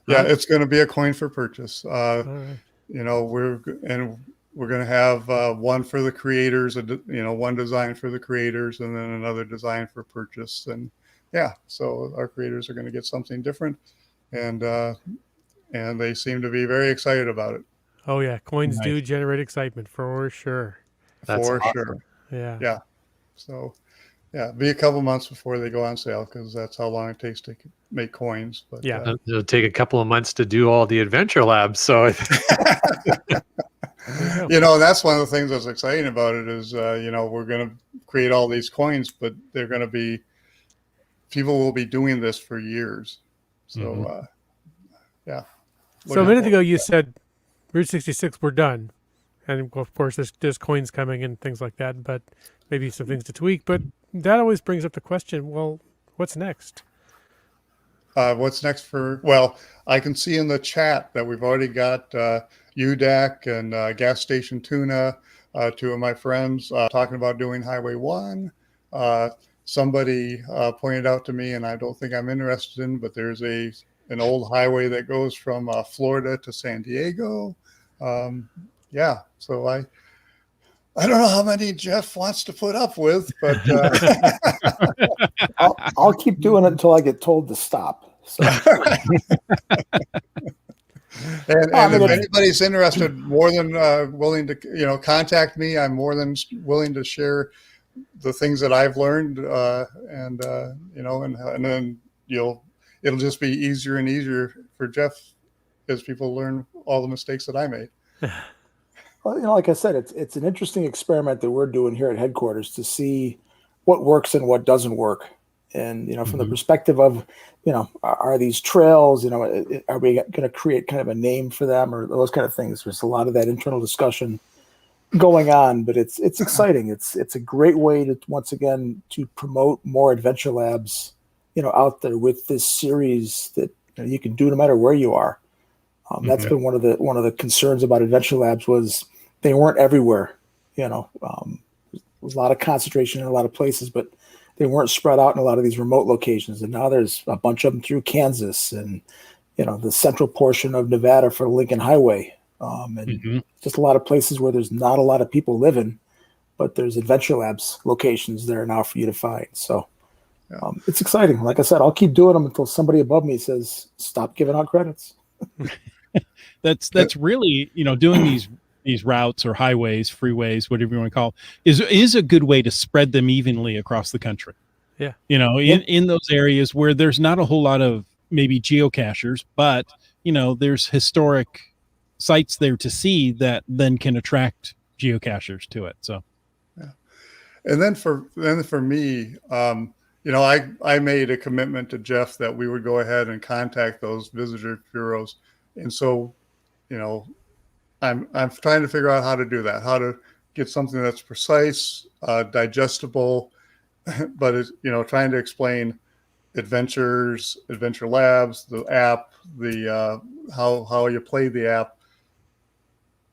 Yeah, it's going to be a coin for purchase. All right. You know, we're going to have one for the creators, one design for the creators, and then another design for purchase. And yeah, so our creators are going to get something different, and they seem to be very excited about it. Oh yeah, coins Nice. do generate excitement for sure. That's For awesome. sure. Yeah. Yeah. So yeah, be a couple months before they go on sale, because that's how long it takes to make coins. But Yeah. It'll take a couple of months to do all the adventure labs. So There you go. that's one of the things that's exciting about it is, we're going to create all these coins, but they're going to be, people will be doing this for years. So, yeah. So a minute ago you said Route 66 we're done, and of course there's coins coming and things like that, but maybe some things to tweak. But that always brings up the question: well, what's next? What's next well, I can see in the chat that we've already got UDAC and Gas Station Tuna, two of my friends, talking about doing Highway 1. Somebody pointed out to me, and I don't think I'm interested in, but there's an old highway that goes from Florida to San Diego. Yeah, so I don't know how many Jeff wants to put up with, but I'll keep doing it until I get told to stop. So. And if anybody's interested, more than willing to, contact me. I'm more than willing to share the things that I've learned, and then it'll just be easier and easier for Jeff as people learn all the mistakes that I made. Well, like I said, it's an interesting experiment that we're doing here at headquarters to see what works and what doesn't work. And, from the perspective of, are these trails, are we going to create kind of a name for them or those kind of things? There's a lot of that internal discussion going on, but it's exciting. It's a great way to, once again, to promote more adventure labs, out there with this series that you can do no matter where you are. That's been one of the concerns about adventure labs was they weren't everywhere. There was a lot of concentration in a lot of places, but they weren't spread out in a lot of these remote locations. And now there's a bunch of them through Kansas and, the central portion of Nevada for Lincoln Highway. And just a lot of places where there's not a lot of people living, but there's adventure labs locations there now for you to find. So it's exciting. Like I said, I'll keep doing them until somebody above me says, stop giving out credits. That's really, doing these routes or highways, freeways, whatever you want to call it, is a good way to spread them evenly across the country. Yeah. In those areas where there's not a whole lot of maybe geocachers, but there's historic sites there to see that then can attract geocachers to it. So and then for me, I made a commitment to Jeff that we would go ahead and contact those visitor bureaus. And so, I'm trying to figure out how to do that, how to get something that's precise, digestible, but it's, trying to explain adventure labs, the app, the how you play the app,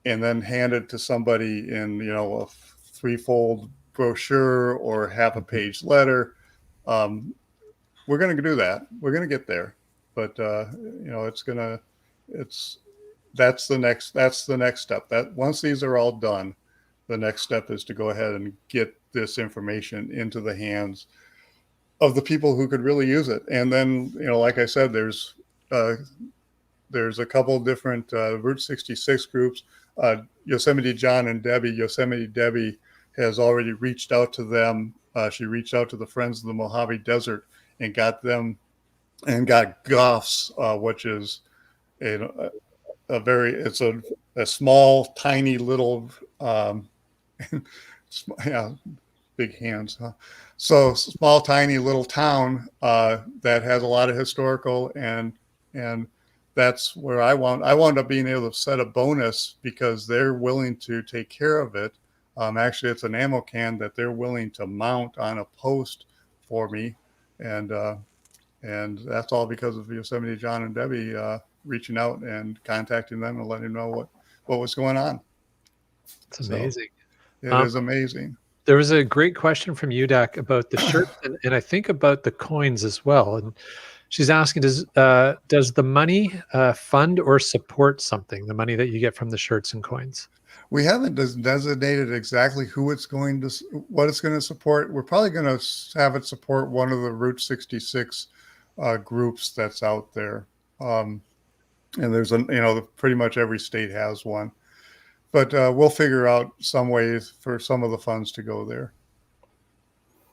and then hand it to somebody in a threefold brochure or half a page letter. We're going to do that. We're going to get there, but that's the next step. That once these are all done, the next step is to go ahead and get this information into the hands of the people who could really use it. And then, like I said, there's a couple different Route 66 groups. Yosemite John and Debbie. Yosemite Debbie has already reached out to them. She reached out to the Friends of the Mojave Desert and got them, and got Goffs, which is it's a small, tiny little, big hands, huh? So small, tiny little town that has a lot of historical, and that's where I wound up being able to set a bonus because they're willing to take care of it. Actually, it's an ammo can that they're willing to mount on a post for me, and that's all because of Yosemite John and Debbie reaching out and contacting them and letting them know what was going on. It's amazing. So, it is amazing. There was a great question from UDAC about the shirt and I think about the coins as well. And She's asking, does the money fund or support something? The money that you get from the shirts and coins. We haven't designated exactly who it's going to, what it's going to support. We're probably going to have it support one of the Route 66 groups that's out there. And there's pretty much every state has one, but we'll figure out some ways for some of the funds to go there.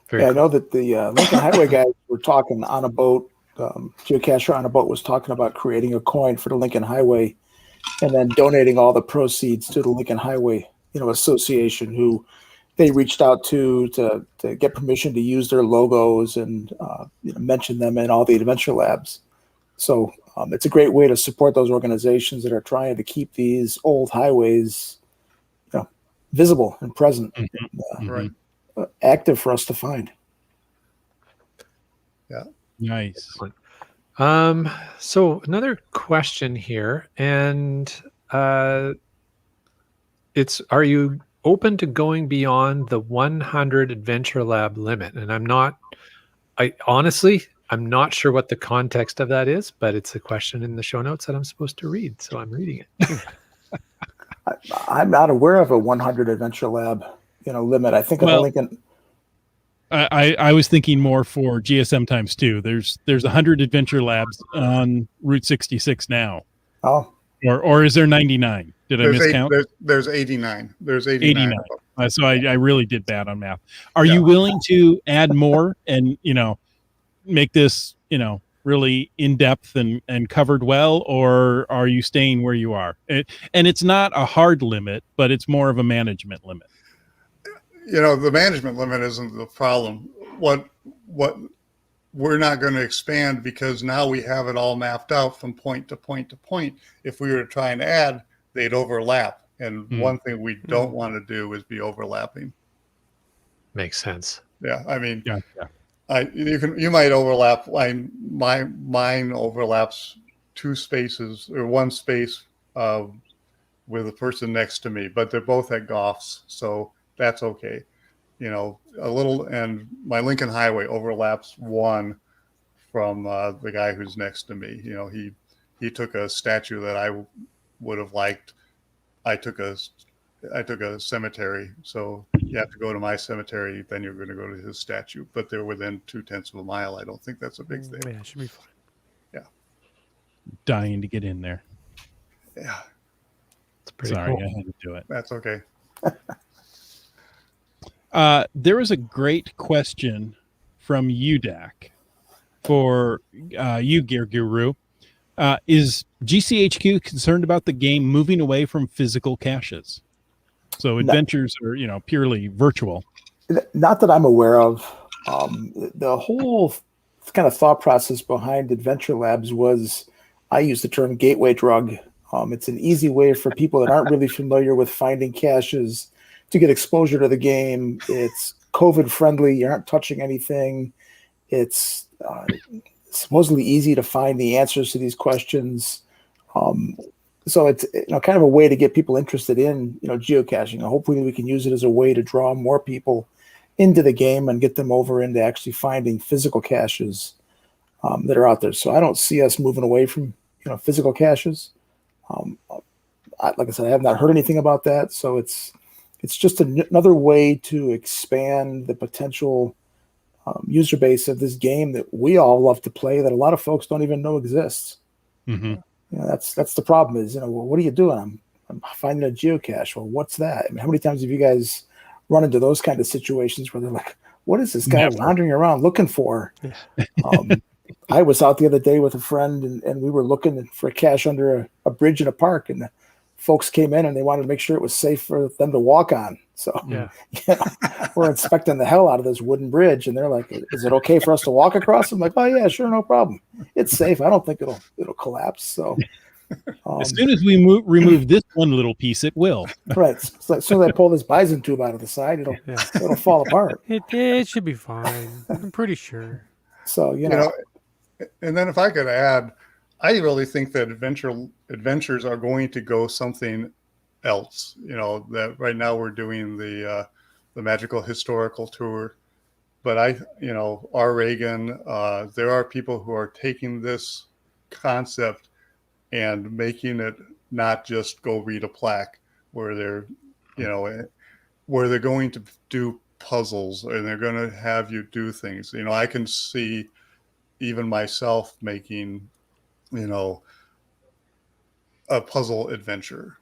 Very I cool. know that the Lincoln Highway guys were talking on a boat. Geocacher on a boat was talking about creating a coin for the Lincoln Highway and then donating all the proceeds to the Lincoln Highway, Association, who they reached out to get permission to use their logos and mention them in all the adventure labs. So it's a great way to support those organizations that are trying to keep these old highways, visible and present, Right. active for us to find. Yeah. Nice. So another question here, and are you open to going beyond the 100 Adventure Lab limit? And I'm not sure what the context of that is, but it's a question in the show notes that I'm supposed to read, so I'm reading it. I'm not aware of a 100 Adventure Lab, limit. I think Well, Lincoln. I was thinking more for GSM times 2. There's 100 adventure labs on Route 66 now. Oh, Or is there 99? Did I miscount? There's 89. There's 89. 89. So I really did bad on math. Are you willing to add more and, make this, really in depth and covered well, or are you staying where you are? And it's not a hard limit, but it's more of a management limit. The management limit isn't the problem. What we're not going to expand because now we have it all mapped out from point to point to point. If we were to try and add, they'd overlap. And one thing we don't want to do is be overlapping. Makes sense. Yeah. I mean, Yeah. you might overlap. Mine overlaps 2 spaces or 1 space with the person next to me, but they're both at Goff's. So that's okay. A little, and my Lincoln Highway overlaps 1 from the guy who's next to me. He took a statue that I would have liked. I took a cemetery. So you have to go to my cemetery, then you're going to go to his statue, but they're within 0.2 of a mile. I don't think that's a big thing. Yeah, it should be fine. Yeah. Dying to get in there. Yeah. It's pretty Sorry, cool. I had to do it. That's okay. There was a great question from UDAC for you, Gear Guru. Is GCHQ concerned about the game moving away from physical caches? So adventures are, purely virtual. Not that I'm aware of. The whole kind of thought process behind Adventure Labs was, I use the term gateway drug. It's an easy way for people that aren't really familiar with finding caches to get exposure to the game. It's COVID friendly. You aren't touching anything. It's supposedly easy to find the answers to these questions. So it's kind of a way to get people interested in geocaching. Hopefully we can use it as a way to draw more people into the game and get them over into actually finding physical caches that are out there. So I don't see us moving away from physical caches. Like I said, I have not heard anything about that. So it's just another way to expand the potential user base of this game that we all love to play, that a lot of folks don't even know exists. Mm-hmm. That's the problem is, well, what are you doing? I'm finding a geocache. Well, what's that? I mean, how many times have you guys run into those kind of situations where they're like, what is this guy wandering around looking for? I was out the other day with a friend and we were looking for a cache under a bridge in a park, and the folks came in and they wanted to make sure it was safe for them to walk on. So we're inspecting the hell out of this wooden bridge, and they're like, is it okay for us to walk across? I'm like, oh yeah, sure, no problem. It's safe. I don't think it'll collapse. So as soon as we remove this one little piece, it will. Right. So as soon as I pull this bison tube out of the side, it'll fall apart. It should be fine. I'm pretty sure. So and then if I could add, I really think that adventures are going to go something else. That right now we're doing the magical historical tour, but R. Reagan, there are people who are taking this concept and making it not just go read a plaque, where they're, where they're going to do puzzles and they're going to have you do things. I can see even myself making, a puzzle adventure,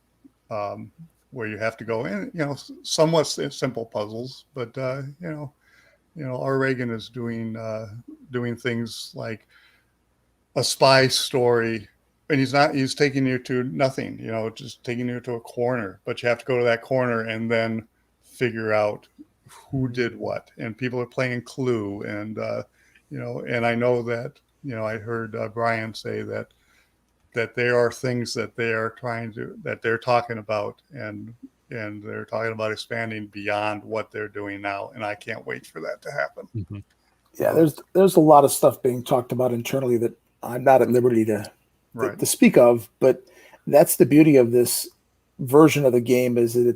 where you have to go in, somewhat simple puzzles, but R. Reagan is doing things like a spy story, and he's taking you to nothing, just taking you to a corner, but you have to go to that corner and then figure out who did what, and people are playing Clue, and and I know that, I heard Brian say that there are things that they're talking about, and they're talking about expanding beyond what they're doing now, and I can't wait for that to happen. Mm-hmm. Yeah, there's a lot of stuff being talked about internally that I'm not at liberty to speak of, but that's the beauty of this version of the game, is that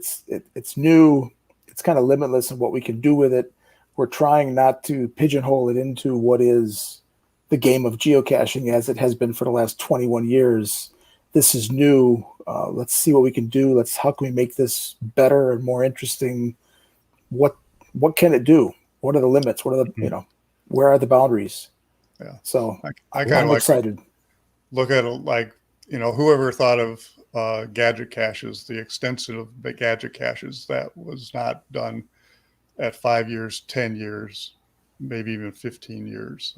it's new, it's kind of limitless in what we can do with it. We're trying not to pigeonhole it into what is the game of geocaching as it has been for the last 21 years. This is new. Let's see what we can do. How can we make this better and more interesting? What can it do? What are the limits? What are the, where are the boundaries? Yeah. So I'm excited. Look at it like, whoever thought of gadget caches, the extensive gadget caches, that was not done at 5 years, 10 years, maybe even 15 years.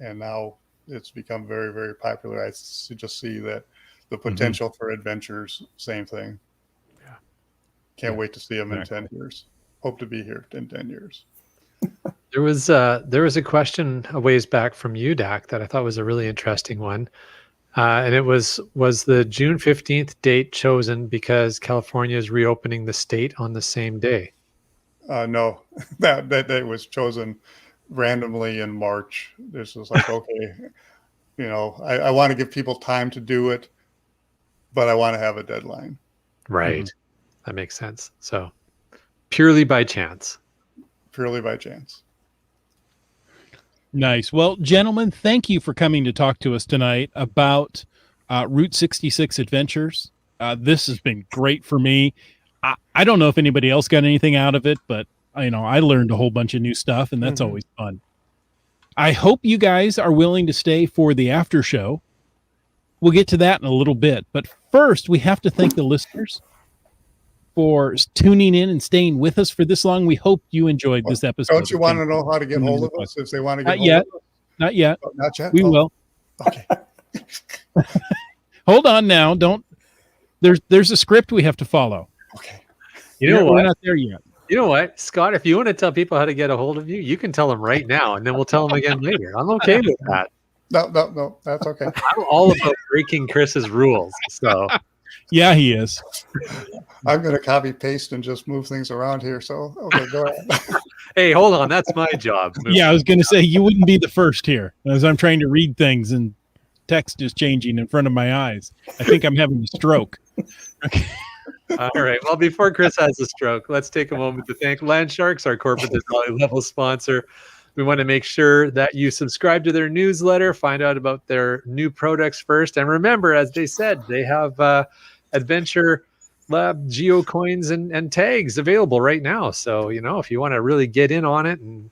And now it's become very, very popular. I just see that the potential for adventures, same thing. Yeah. Can't wait to see them in 10 years. Hope to be here in 10 years. There was a question a ways back from you, Dak, that I thought was a really interesting one. And it was the June 15th date chosen because California is reopening the state on the same day? No, that was chosen randomly in March. This was like, okay, I want to give people time to do it, but I want to have a deadline. Right. Mm-hmm. That makes sense. So purely by chance. Purely by chance. Nice. Well, gentlemen, thank you for coming to talk to us tonight about Route 66 Adventures. This has been great for me. I don't know if anybody else got anything out of it, but I learned a whole bunch of new stuff, and that's always fun. I hope you guys are willing to stay for the after show. We'll get to that in a little bit, but first we have to thank the listeners for tuning in and staying with us for this long. We hope you enjoyed this episode. Don't you want to know how to get hold of us if they want to get hold of us? Not yet. Oh, not yet? We will. Okay. Hold on now. There's a script we have to follow. Okay. You know what? We're not there yet. You know what, Scott, if you want to tell people how to get a hold of you, you can tell them right now, and then we'll tell them again later. I'm okay with that. No, that's okay. I'm all about breaking Chris's rules. So yeah, he is. I'm going to copy paste and just move things around here. So, okay, go ahead. Hey, hold on. That's my job. Yeah, I was going to say you wouldn't be the first here as I'm trying to read things and text is changing in front of my eyes. I think I'm having a stroke. Okay. All right. Well, before Chris has a stroke, let's take a moment to thank Land Sharks, our corporate design level sponsor. We want to make sure that you subscribe to their newsletter, find out about their new products first. And remember, as they said, they have Adventure Lab Geo coins and tags available right now. So, if you want to really get in on it, and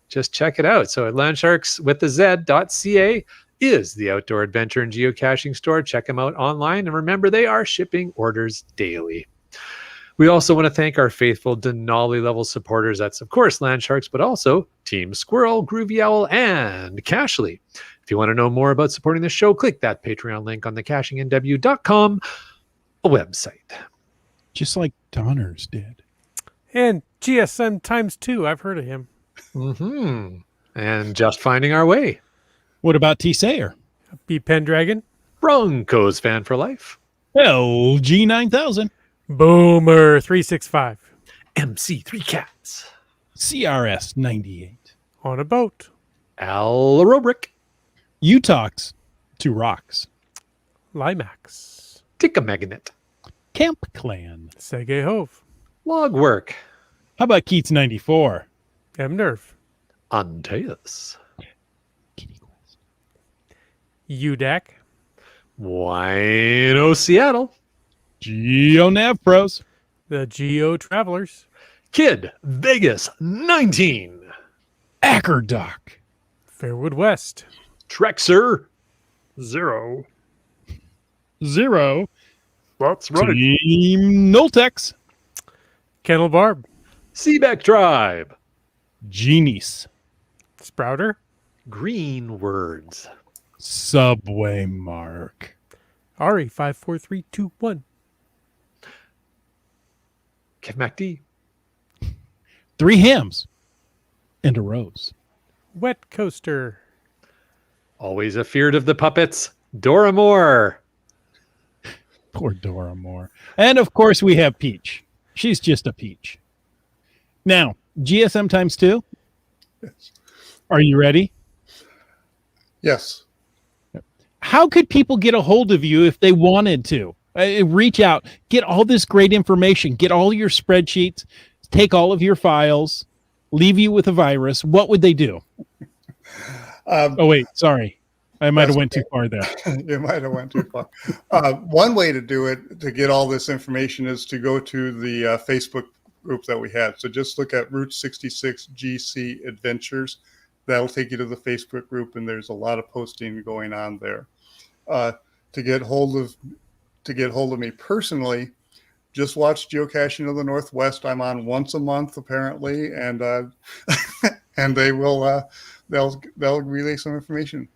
just check it out. So at Landsharks with the Z.ca is the outdoor adventure and geocaching store. Check them out online. And remember, they are shipping orders daily. We also want to thank our faithful Denali level supporters. That's, of course, Landsharks, but also Team Squirrel, Groovy Owl, and Cashly. If you want to know more about supporting the show, click that Patreon link on the cachingnw.com website. Just like Donners did. And GSM times 2. I've heard of him. Mm-hmm. And Just Finding Our Way. What about T. Sayer? B. Pendragon. Broncos fan for life. LG 9000. Boomer 365. MC3 Cats. CRS 98. On a boat. Al Robrick. Utox 2 Rocks. Limax. Tickamagnet. Camp Clan. Sege Hove. Log Work. How about Keats 94? M-Nerf. Antaeus. UDAC. Wino Seattle. GeoNav Pros. The Geo Travelers. Kid Vegas 19. Ackerdoc. Fairwood West. Trexer 0. 0. That's right. Team Noltex. Kennel Barb. Seabeck Tribe. Genies. Sprouter. Green Words. Subway Mark. Ari 54321. Kev MacD. 3 hams. And a rose. Wet Coaster. Always afeard of the puppets. Dora Moore. Poor Dora Moore. And of course we have Peach. She's just a peach. Now, GSM times 2. Yes. Are you ready? Yes. How could people get a hold of you if they wanted to? Reach out, get all this great information, get all your spreadsheets, take all of your files, leave you with a virus. What would they do? Oh, wait, sorry. I might have went too far there. You might have went too far. One way to do it, to get all this information, is to go to the Facebook group that we had. So just look at Route 66 GC Adventures. That'll take you to the Facebook group, and there's a lot of posting going on there. To get hold of me personally, just watch Geocaching of the Northwest. I'm on once a month apparently, and and they'll relay some information.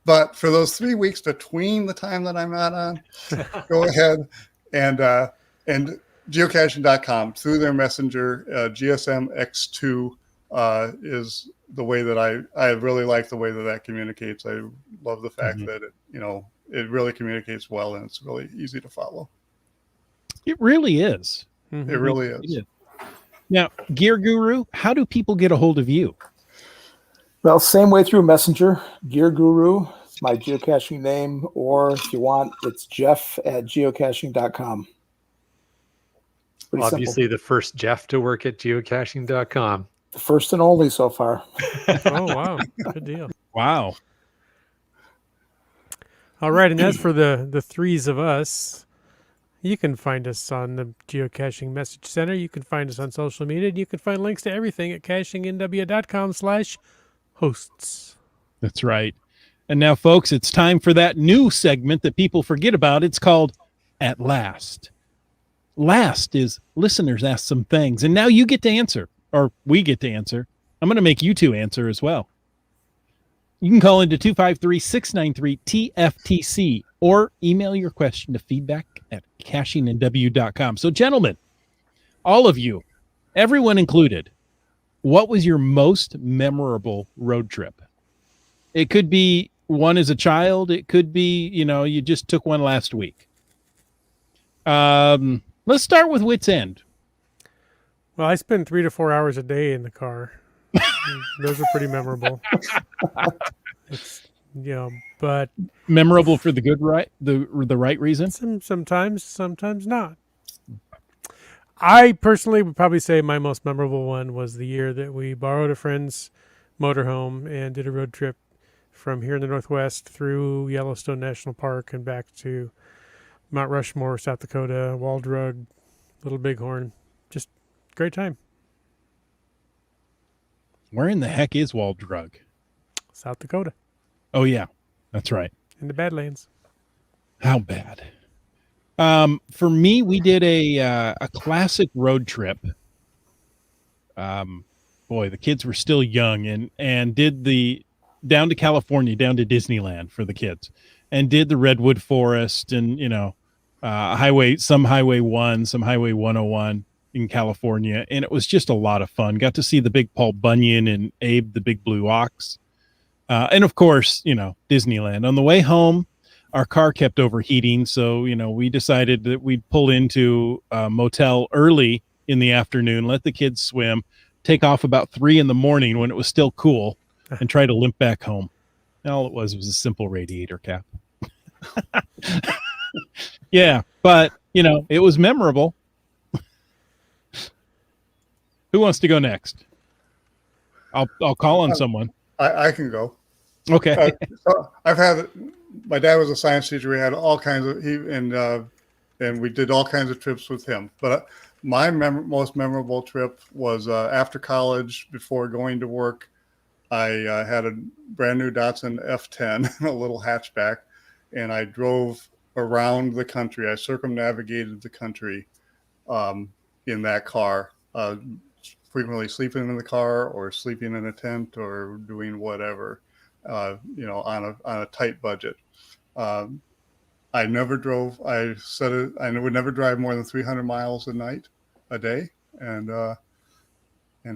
But for those 3 weeks between the time that I'm not on, go ahead and geocaching.com through their messenger. GSM-X2 is the way that I really like the way that communicates. I love the fact that it really communicates well, and it's really easy to follow. It really is. Mm-hmm. It really is. Now, Gear Guru, how do people get a hold of you? Well, same way through Messenger. Gear Guru, it's my geocaching name, or if you want, it's jeff@geocaching.com. Pretty Obviously, simple. the first Jeff to work at geocaching.com. The first and only so far. Oh, wow. Good deal. Wow. All right. And as for the threes of us, you can find us on the Geocaching Message Center. You can find us on social media. And you can find links to everything at cachingnw.com/hosts. That's right. And now, folks, it's time for that new segment that people forget about. It's called At Last. Last is listeners ask some things, and now you get to answer, or we get to answer. I'm going to make you two answer as well. You can call into 253-693-TFTC or email your question to feedback@cachingandw.com. So, gentlemen, all of you, everyone included, what was your most memorable road trip? It could be one as a child. It could be, you just took one last week. Let's start with Wits End. Well, I spend 3 to 4 hours a day in the car. Those are pretty memorable. But Memorable for the good, right? The right reason? sometimes not. I personally would probably say my most memorable one was the year that we borrowed a friend's motorhome and did a road trip from here in the Northwest through Yellowstone National Park and back to Mount Rushmore, South Dakota, Wall Drug, Little Bighorn. Just great time. Where in the heck is Wall Drug? South Dakota. Oh, yeah. That's right. In the Badlands. How bad? For me, we did a classic road trip. Boy, the kids were still young and did the down to California, down to Disneyland for the kids, and did the Redwood Forest and, Highway 1, some Highway 101 in California. And it was just a lot of fun. Got to see the big Paul Bunyan and Abe, the big blue ox. And of course, Disneyland. On the way home, our car kept overheating. So, we decided that we'd pull into a motel early in the afternoon, let the kids swim, take off about 3 a.m. when it was still cool, and try to limp back home. And all it was a simple radiator cap. Yeah, but, it was memorable. Who wants to go next? I'll call on someone. I can go. Okay. So my dad was a science teacher. We had all kinds of, and we did all kinds of trips with him. But my most memorable trip was after college, before going to work. I had a brand new Datsun F10, a little hatchback, and I drove around the country. I circumnavigated the country in that car, frequently sleeping in the car or sleeping in a tent or doing whatever, on a tight budget. I never drove. I would never drive more than 300 miles a day, and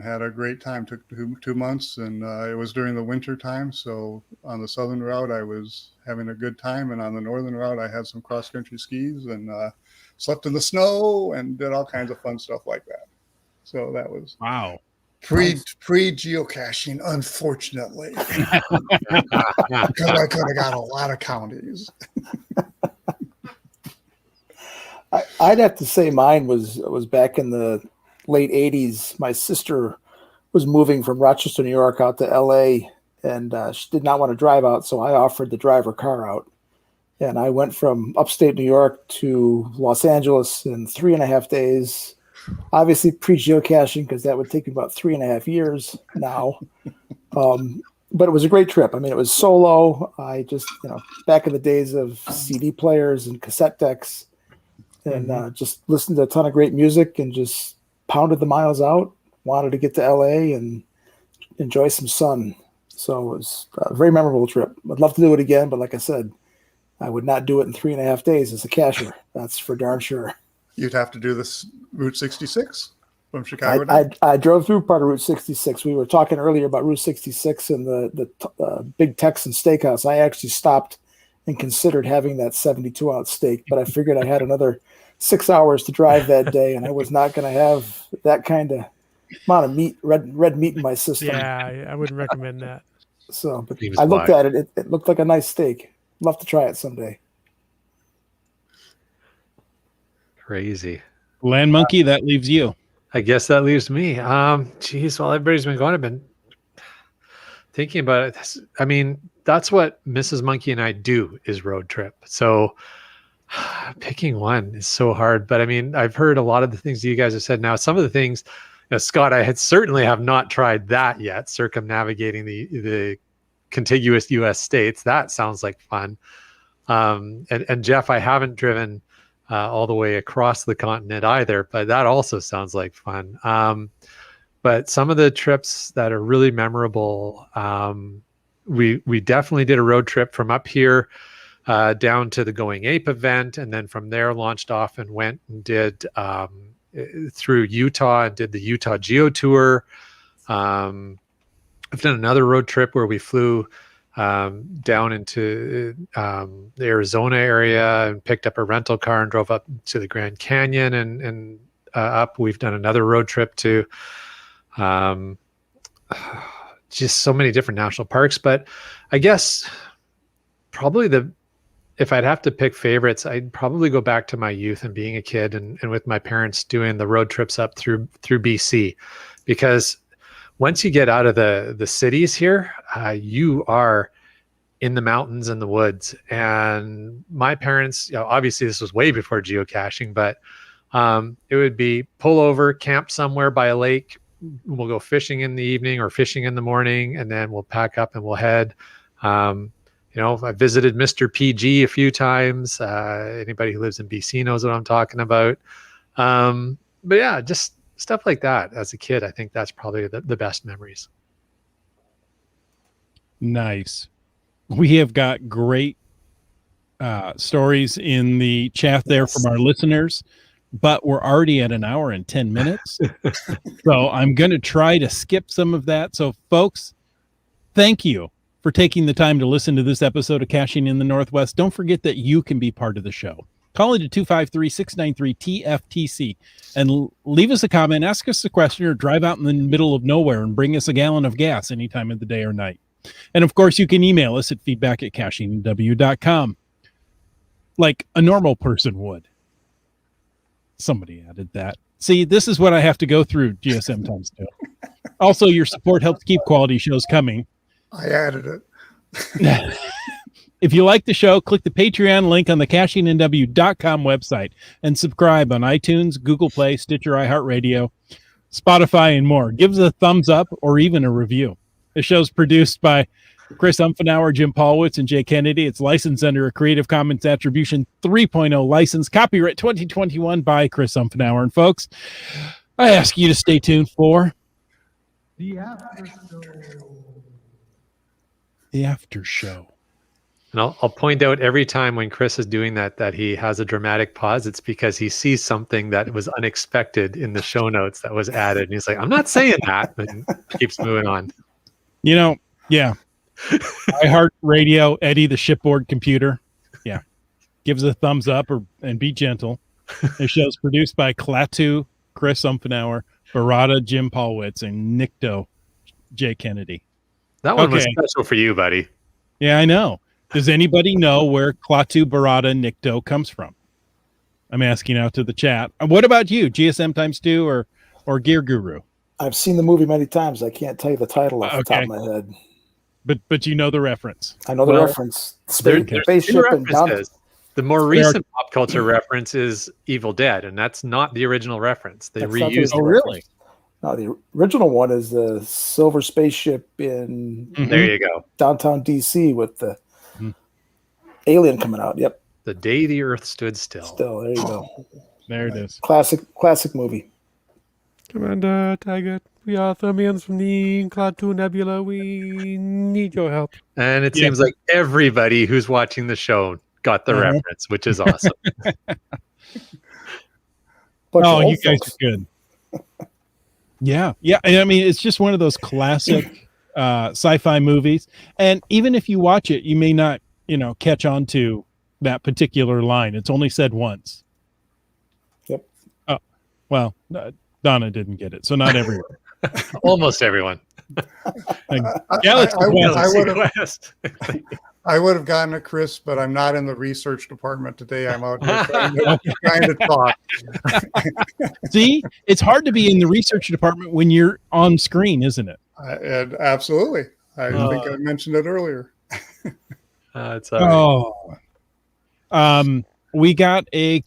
had a great time. Took 2 months, and it was during the winter time. So on the southern route, I was having a good time, and on the northern route, I had some cross country skis and slept in the snow and did all kinds of fun stuff like that. So that was Wow. pre geocaching, unfortunately, because I could have got a lot of counties. I'd have to say mine was back in the late 80s. My sister was moving from Rochester, New York out to LA, and she did not want to drive out, so I offered to drive her car out. And I went from upstate New York to Los Angeles in 3.5 days. Obviously pre-geocaching, because that would take me about 3.5 years now. But it was a great trip. I mean, it was solo. I just, back in the days of CD players and cassette decks, and just listened to a ton of great music and just pounded the miles out. Wanted to get to LA and enjoy some sun. So it was a very memorable trip. I'd love to do it again, but like I said, I would not do it in 3.5 days as a cacher. That's for darn sure. You'd have to do this Route 66 from Chicago. I drove through part of Route 66. We were talking earlier about Route 66 and the Big Texan Steakhouse. I actually stopped and considered having that 72-ounce steak, but I figured I had another 6 hours to drive that day, and I was not going to have that kind of amount of meat, red meat in my system. Yeah, I wouldn't recommend that. So, but I looked at it. It looked like a nice steak. Love to try it someday. Crazy. Land Monkey, that leaves you. I guess that leaves me. Geez, while everybody's been going, I've been thinking about it. I mean, that's what Mrs. Monkey and I do, is road trip. So picking one is so hard. But I mean, I've heard a lot of the things you guys have said. Now, some of the things, Scott, I certainly have not tried that yet, circumnavigating the contiguous U.S. states. That sounds like fun. And Jeff, I haven't driven all the way across the continent either, but that also sounds like fun. But some of the trips that are really memorable, we definitely did a road trip from up here down to the Going Ape event, and then from there launched off and went and did through Utah and did the Utah Geo Tour. I've done another road trip where we flew down into the Arizona area and picked up a rental car and drove up to the Grand Canyon and up. We've done another road trip to just so many different national parks. But I guess probably if I'd have to pick favorites, I'd probably go back to my youth and being a kid and with my parents doing the road trips up through BC, because once you get out of the cities here, you are in the mountains and the woods. And my parents, obviously this was way before geocaching, but it would be pull over, camp somewhere by a lake. We'll go fishing in the evening or fishing in the morning, and then we'll pack up and we'll head. I visited Mr. PG a few times. Anybody who lives in BC knows what I'm talking about. But yeah, just stuff like that. As a kid, I think that's probably the best memories. Nice. We have got great stories in the chat there from our listeners, but we're already at 1 hour and 10 minutes. So I'm going to try to skip some of that. So folks, thank you for taking the time to listen to this episode of Caching in the Northwest. Don't forget that you can be part of the show. Call it at 253-693-TFTC and leave us a comment, ask us a question, or drive out in the middle of nowhere and bring us a gallon of gas any time of the day or night. And of course, you can email us at feedback@cachingw.com like a normal person would. Somebody added that. See, this is what I have to go through, GSM times 2. Also, your support helps keep quality shows coming. I added it. If you like the show, click the Patreon link on the cachingNW.com website and subscribe on iTunes, Google Play, Stitcher, iHeartRadio, Spotify, and more. Give us a thumbs up or even a review. The show's produced by Chris Umfenauer, Jim Paulwitz, and Jay Kennedy. It's licensed under a Creative Commons Attribution 3.0 license. Copyright 2021 by Chris Umfenauer. And folks, I ask you to stay tuned for The after show. the after show. And I'll point out every time when Chris is doing that he has a dramatic pause. It's because he sees something that was unexpected in the show notes that was added. And he's like, I'm not saying that, but keeps moving on. You know, yeah. iHeartRadio, Eddie, the shipboard computer. Yeah. Gives a thumbs up and be gentle. The show's produced by Klaatu, Chris Umfenauer, Barada, Jim Paulwitz, and Nikto, Jay Kennedy. That one was special for you, buddy. Yeah, I know. Does anybody know where Klaatu, Barada, Nikto comes from? I'm asking out to the chat. What about you, GSM times 2 or Gear Guru? I've seen the movie many times. I can't tell you the title off the top of my head. But you know the reference. I know the reference. There's Spaceship and references. The more recent pop culture reference is Evil Dead, and that's not the original reference. They reused it. Oh, really? No, the original one is the silver spaceship in There you go. downtown DC with the alien coming out. Yep. The Day the Earth Stood Still. Still, there you go. There it is. Classic movie. Commander Taggart, we are Thermians from the Klaatu Nebula. We need your help. And it seems like everybody who's watching the show got the reference, which is awesome. You guys are good. Yeah. I mean, it's just one of those classic sci-fi movies. And even if you watch it, you may not, catch on to that particular line. It's only said once. Yep. Oh, well, Donna didn't get it, so not everyone. Almost everyone. I would have gotten it, Chris, but I'm not in the research department today. I'm out here trying to talk. See, it's hard to be in the research department when you're on screen, isn't it? Absolutely. I think I mentioned it earlier. It's all right. We got a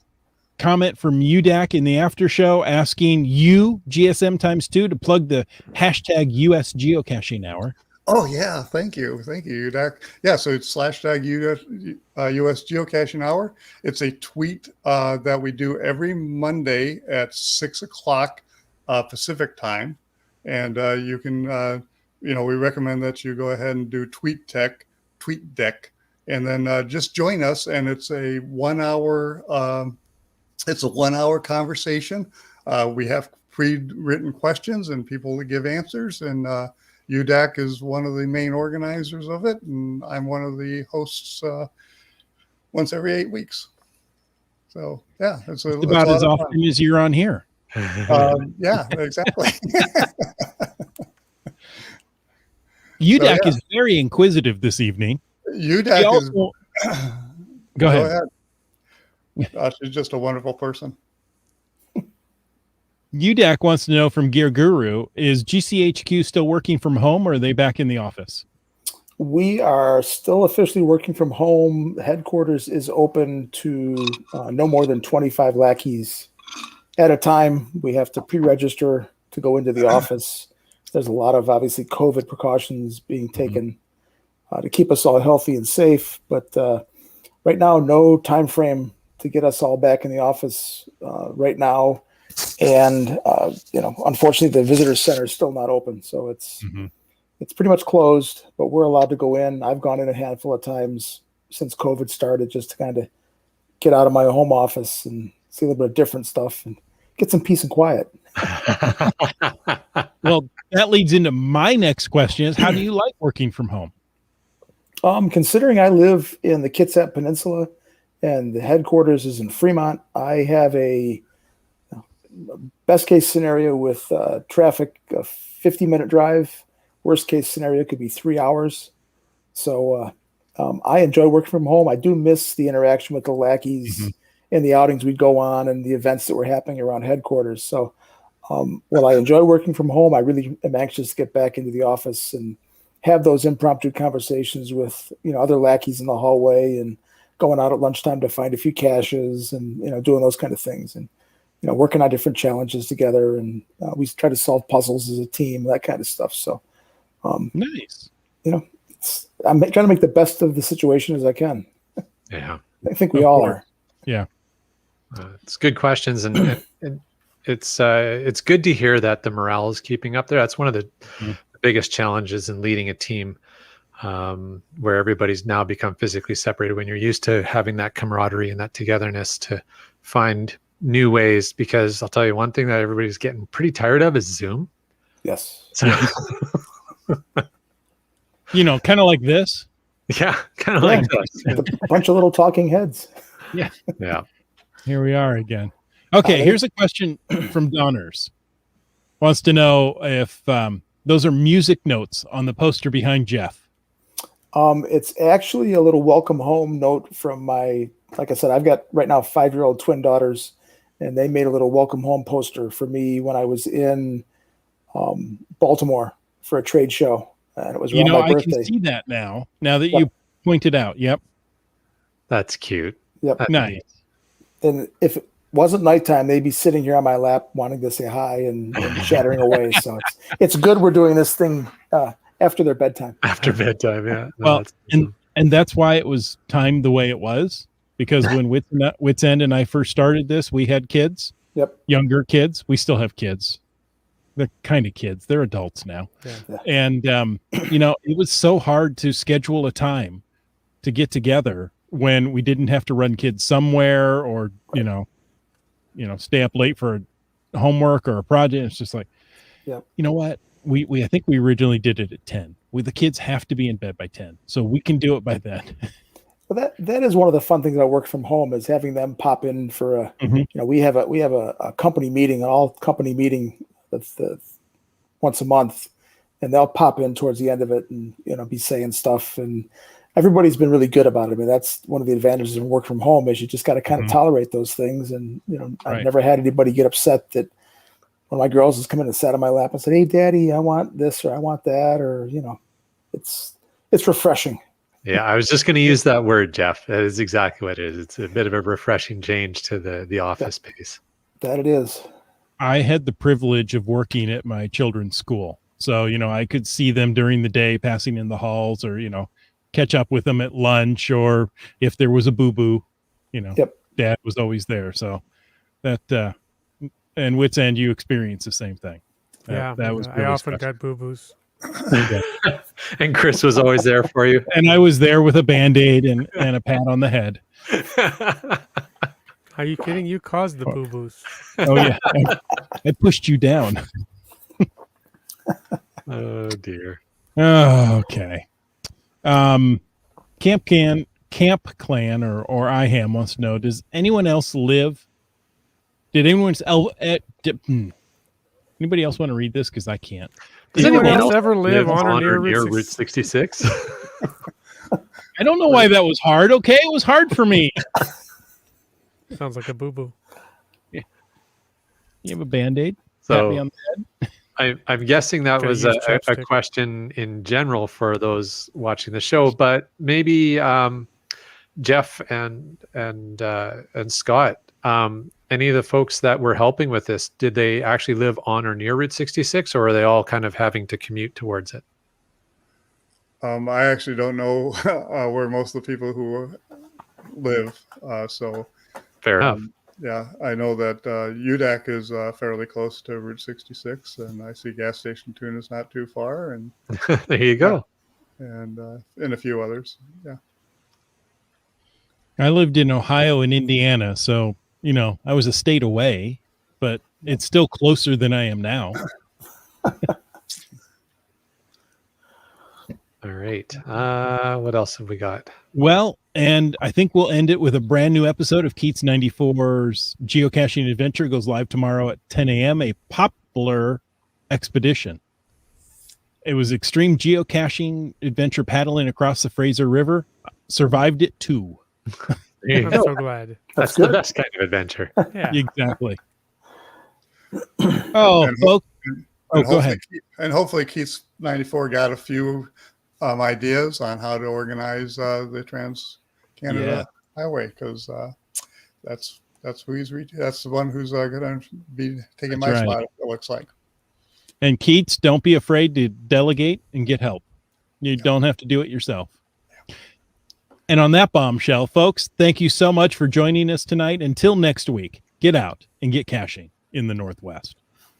comment from UDAC in the after show asking you, GSM times 2, to plug the hashtag US Geocaching Hour. Oh, yeah. Thank you, UDAC. Yeah, so it's # US Geocaching Hour. It's a tweet that we do every Monday at 6 o'clock Pacific time. And you can, we recommend that you go ahead and do TweetDeck, and then just join us. And it's a 1 hour conversation. We have pre-written questions and people to give answers. And UDAC is one of the main organizers of it. And I'm one of the hosts once every 8 weeks. So, yeah. It's about as often as you're on here. Yeah, exactly. UDAC is very inquisitive this evening. UDAC is... Go ahead. She's just a wonderful person. UDAC wants to know from Gear Guru, is GCHQ still working from home, or are they back in the office? We are still officially working from home. Headquarters is open to no more than 25 lackeys at a time. We have to pre-register to go into the office. There's a lot of, obviously, COVID precautions being taken to keep us all healthy and safe. But right now, no time frame to get us all back in the office right now. And, unfortunately, the visitor center is still not open. So it's pretty much closed, but we're allowed to go in. I've gone in a handful of times since COVID started just to kind of get out of my home office and see a little bit of different stuff and get some peace and quiet. Well, that leads into my next question is, how do you like working from home? Considering I live in the Kitsap Peninsula and the headquarters is in Fremont, I have a best case scenario with traffic, a 50-minute drive. Worst case scenario could be 3 hours. So I enjoy working from home. I do miss the interaction with the lackeys and the outings we'd go on and the events that were happening around headquarters. So while I enjoy working from home, I really am anxious to get back into the office and have those impromptu conversations with, other lackeys in the hallway and going out at lunchtime to find a few caches and, doing those kind of things and, working on different challenges together. And we try to solve puzzles as a team, that kind of stuff. So nice. I'm trying to make the best of the situation as I can. Yeah. I think we all are. Yeah. It's good questions. And it's good to hear that the morale is keeping up there. That's one of the biggest challenges in leading a team, where everybody's now become physically separated when you're used to having that camaraderie and that togetherness to find new ways. Because I'll tell you one thing that everybody's getting pretty tired of is Zoom. Yes. So, Kind of like this. yeah, kind of like this. A bunch of little talking heads. Yeah. Yeah. Here we are again. Okay, here's a question from Donners. Wants to know if those are music notes on the poster behind Jeff. It's actually a little welcome home note from like I said, I've got right now 5-year-old twin daughters, and they made a little welcome home poster for me when I was in Baltimore for a trade show. And it was around my birthday. I can see that now that you pointed out. Yep. That's cute. Yep. That's Nice. And if it wasn't nighttime, they'd be sitting here on my lap wanting to say hi and chattering away. So it's good we're doing this thing after their bedtime. After bedtime, yeah. No, Well, that's awesome. and that's why it was timed the way it was, because when Wits End and I first started this, we had kids. Yep. Younger kids. We still have kids. They're kind of kids. They're adults now. Yeah. And, it was so hard to schedule a time to get together when we didn't have to run kids somewhere or, stay up late for homework or a project. It's just like, Yep. you know what? I think we originally did it at 10. The kids have to be in bed by 10. So we can do it by then. Well, that is one of the fun things about work from home is having them pop in for we have a company meeting, an all company meeting that's once a month, and they'll pop in towards the end of it and be saying stuff, and everybody's been really good about it. I mean, that's one of the advantages of work from home is you just got to kind of tolerate those things. And I've never had anybody get upset that one of my girls has come in and sat on my lap and said, "Hey, Daddy, I want this or I want that," or it's refreshing. Yeah, I was just going to use that word, Jeff. That is exactly what it is. It's a bit of a refreshing change to the office space. That it is. I had the privilege of working at my children's school. So, I could see them during the day passing in the halls or, catch up with them at lunch, or if there was a boo-boo, Yep. Dad was always there. So that, and Wits End, you experienced the same thing. That was really I often special. got boo-boos. And Chris was always there for you. And I was there with a Band-Aid and a pat on the head. Are you kidding? You caused the boo-boos. Oh yeah. I pushed you down. Oh dear. Oh, okay. Camp Clan or IHAM wants to know, does anyone else live? Did anyone anybody else want to read this? Because I can't. Does anyone anyone else ever live on or near Route 66? I don't know why that was hard. Okay, it was hard for me. Sounds like a boo-boo. You have a Band-Aid? So Pat me on the head? I'm guessing that Gotta was use a chapstick. question in general for those watching the show, but maybe Jeff and Scott, any of the folks that were helping with this, did they actually live on or near Route 66, or are they all kind of having to commute towards it? I actually don't know where most of the people who live. So Fair enough. yeah, I know that UDAC is fairly close to Route 66, and I see gas station Tune is not too far, and There you go. and a few others. Yeah. I lived in Ohio and Indiana, so I was a state away, but it's still closer than I am now. All right. What else have we got? Well, and I think we'll end it with a brand new episode of Keats 94's Geocaching Adventure. It goes live tomorrow at 10 a.m. A popular expedition. It was extreme geocaching adventure paddling across the Fraser River. Survived it too. There you I'm go. so glad. That's good. the best kind of adventure. Yeah. Exactly. Oh, And folks. Oh, go ahead. Hopefully Keith's 94 got a few ideas on how to organize the Trans Canada Highway, because that's who he's that's the one who's going to be taking my That's right. spot. It looks like. And Keats, don't be afraid to delegate and get help. You don't have to do it yourself. And on that bombshell, folks, thank you so much for joining us tonight. Until next week, get out and get caching in the Northwest.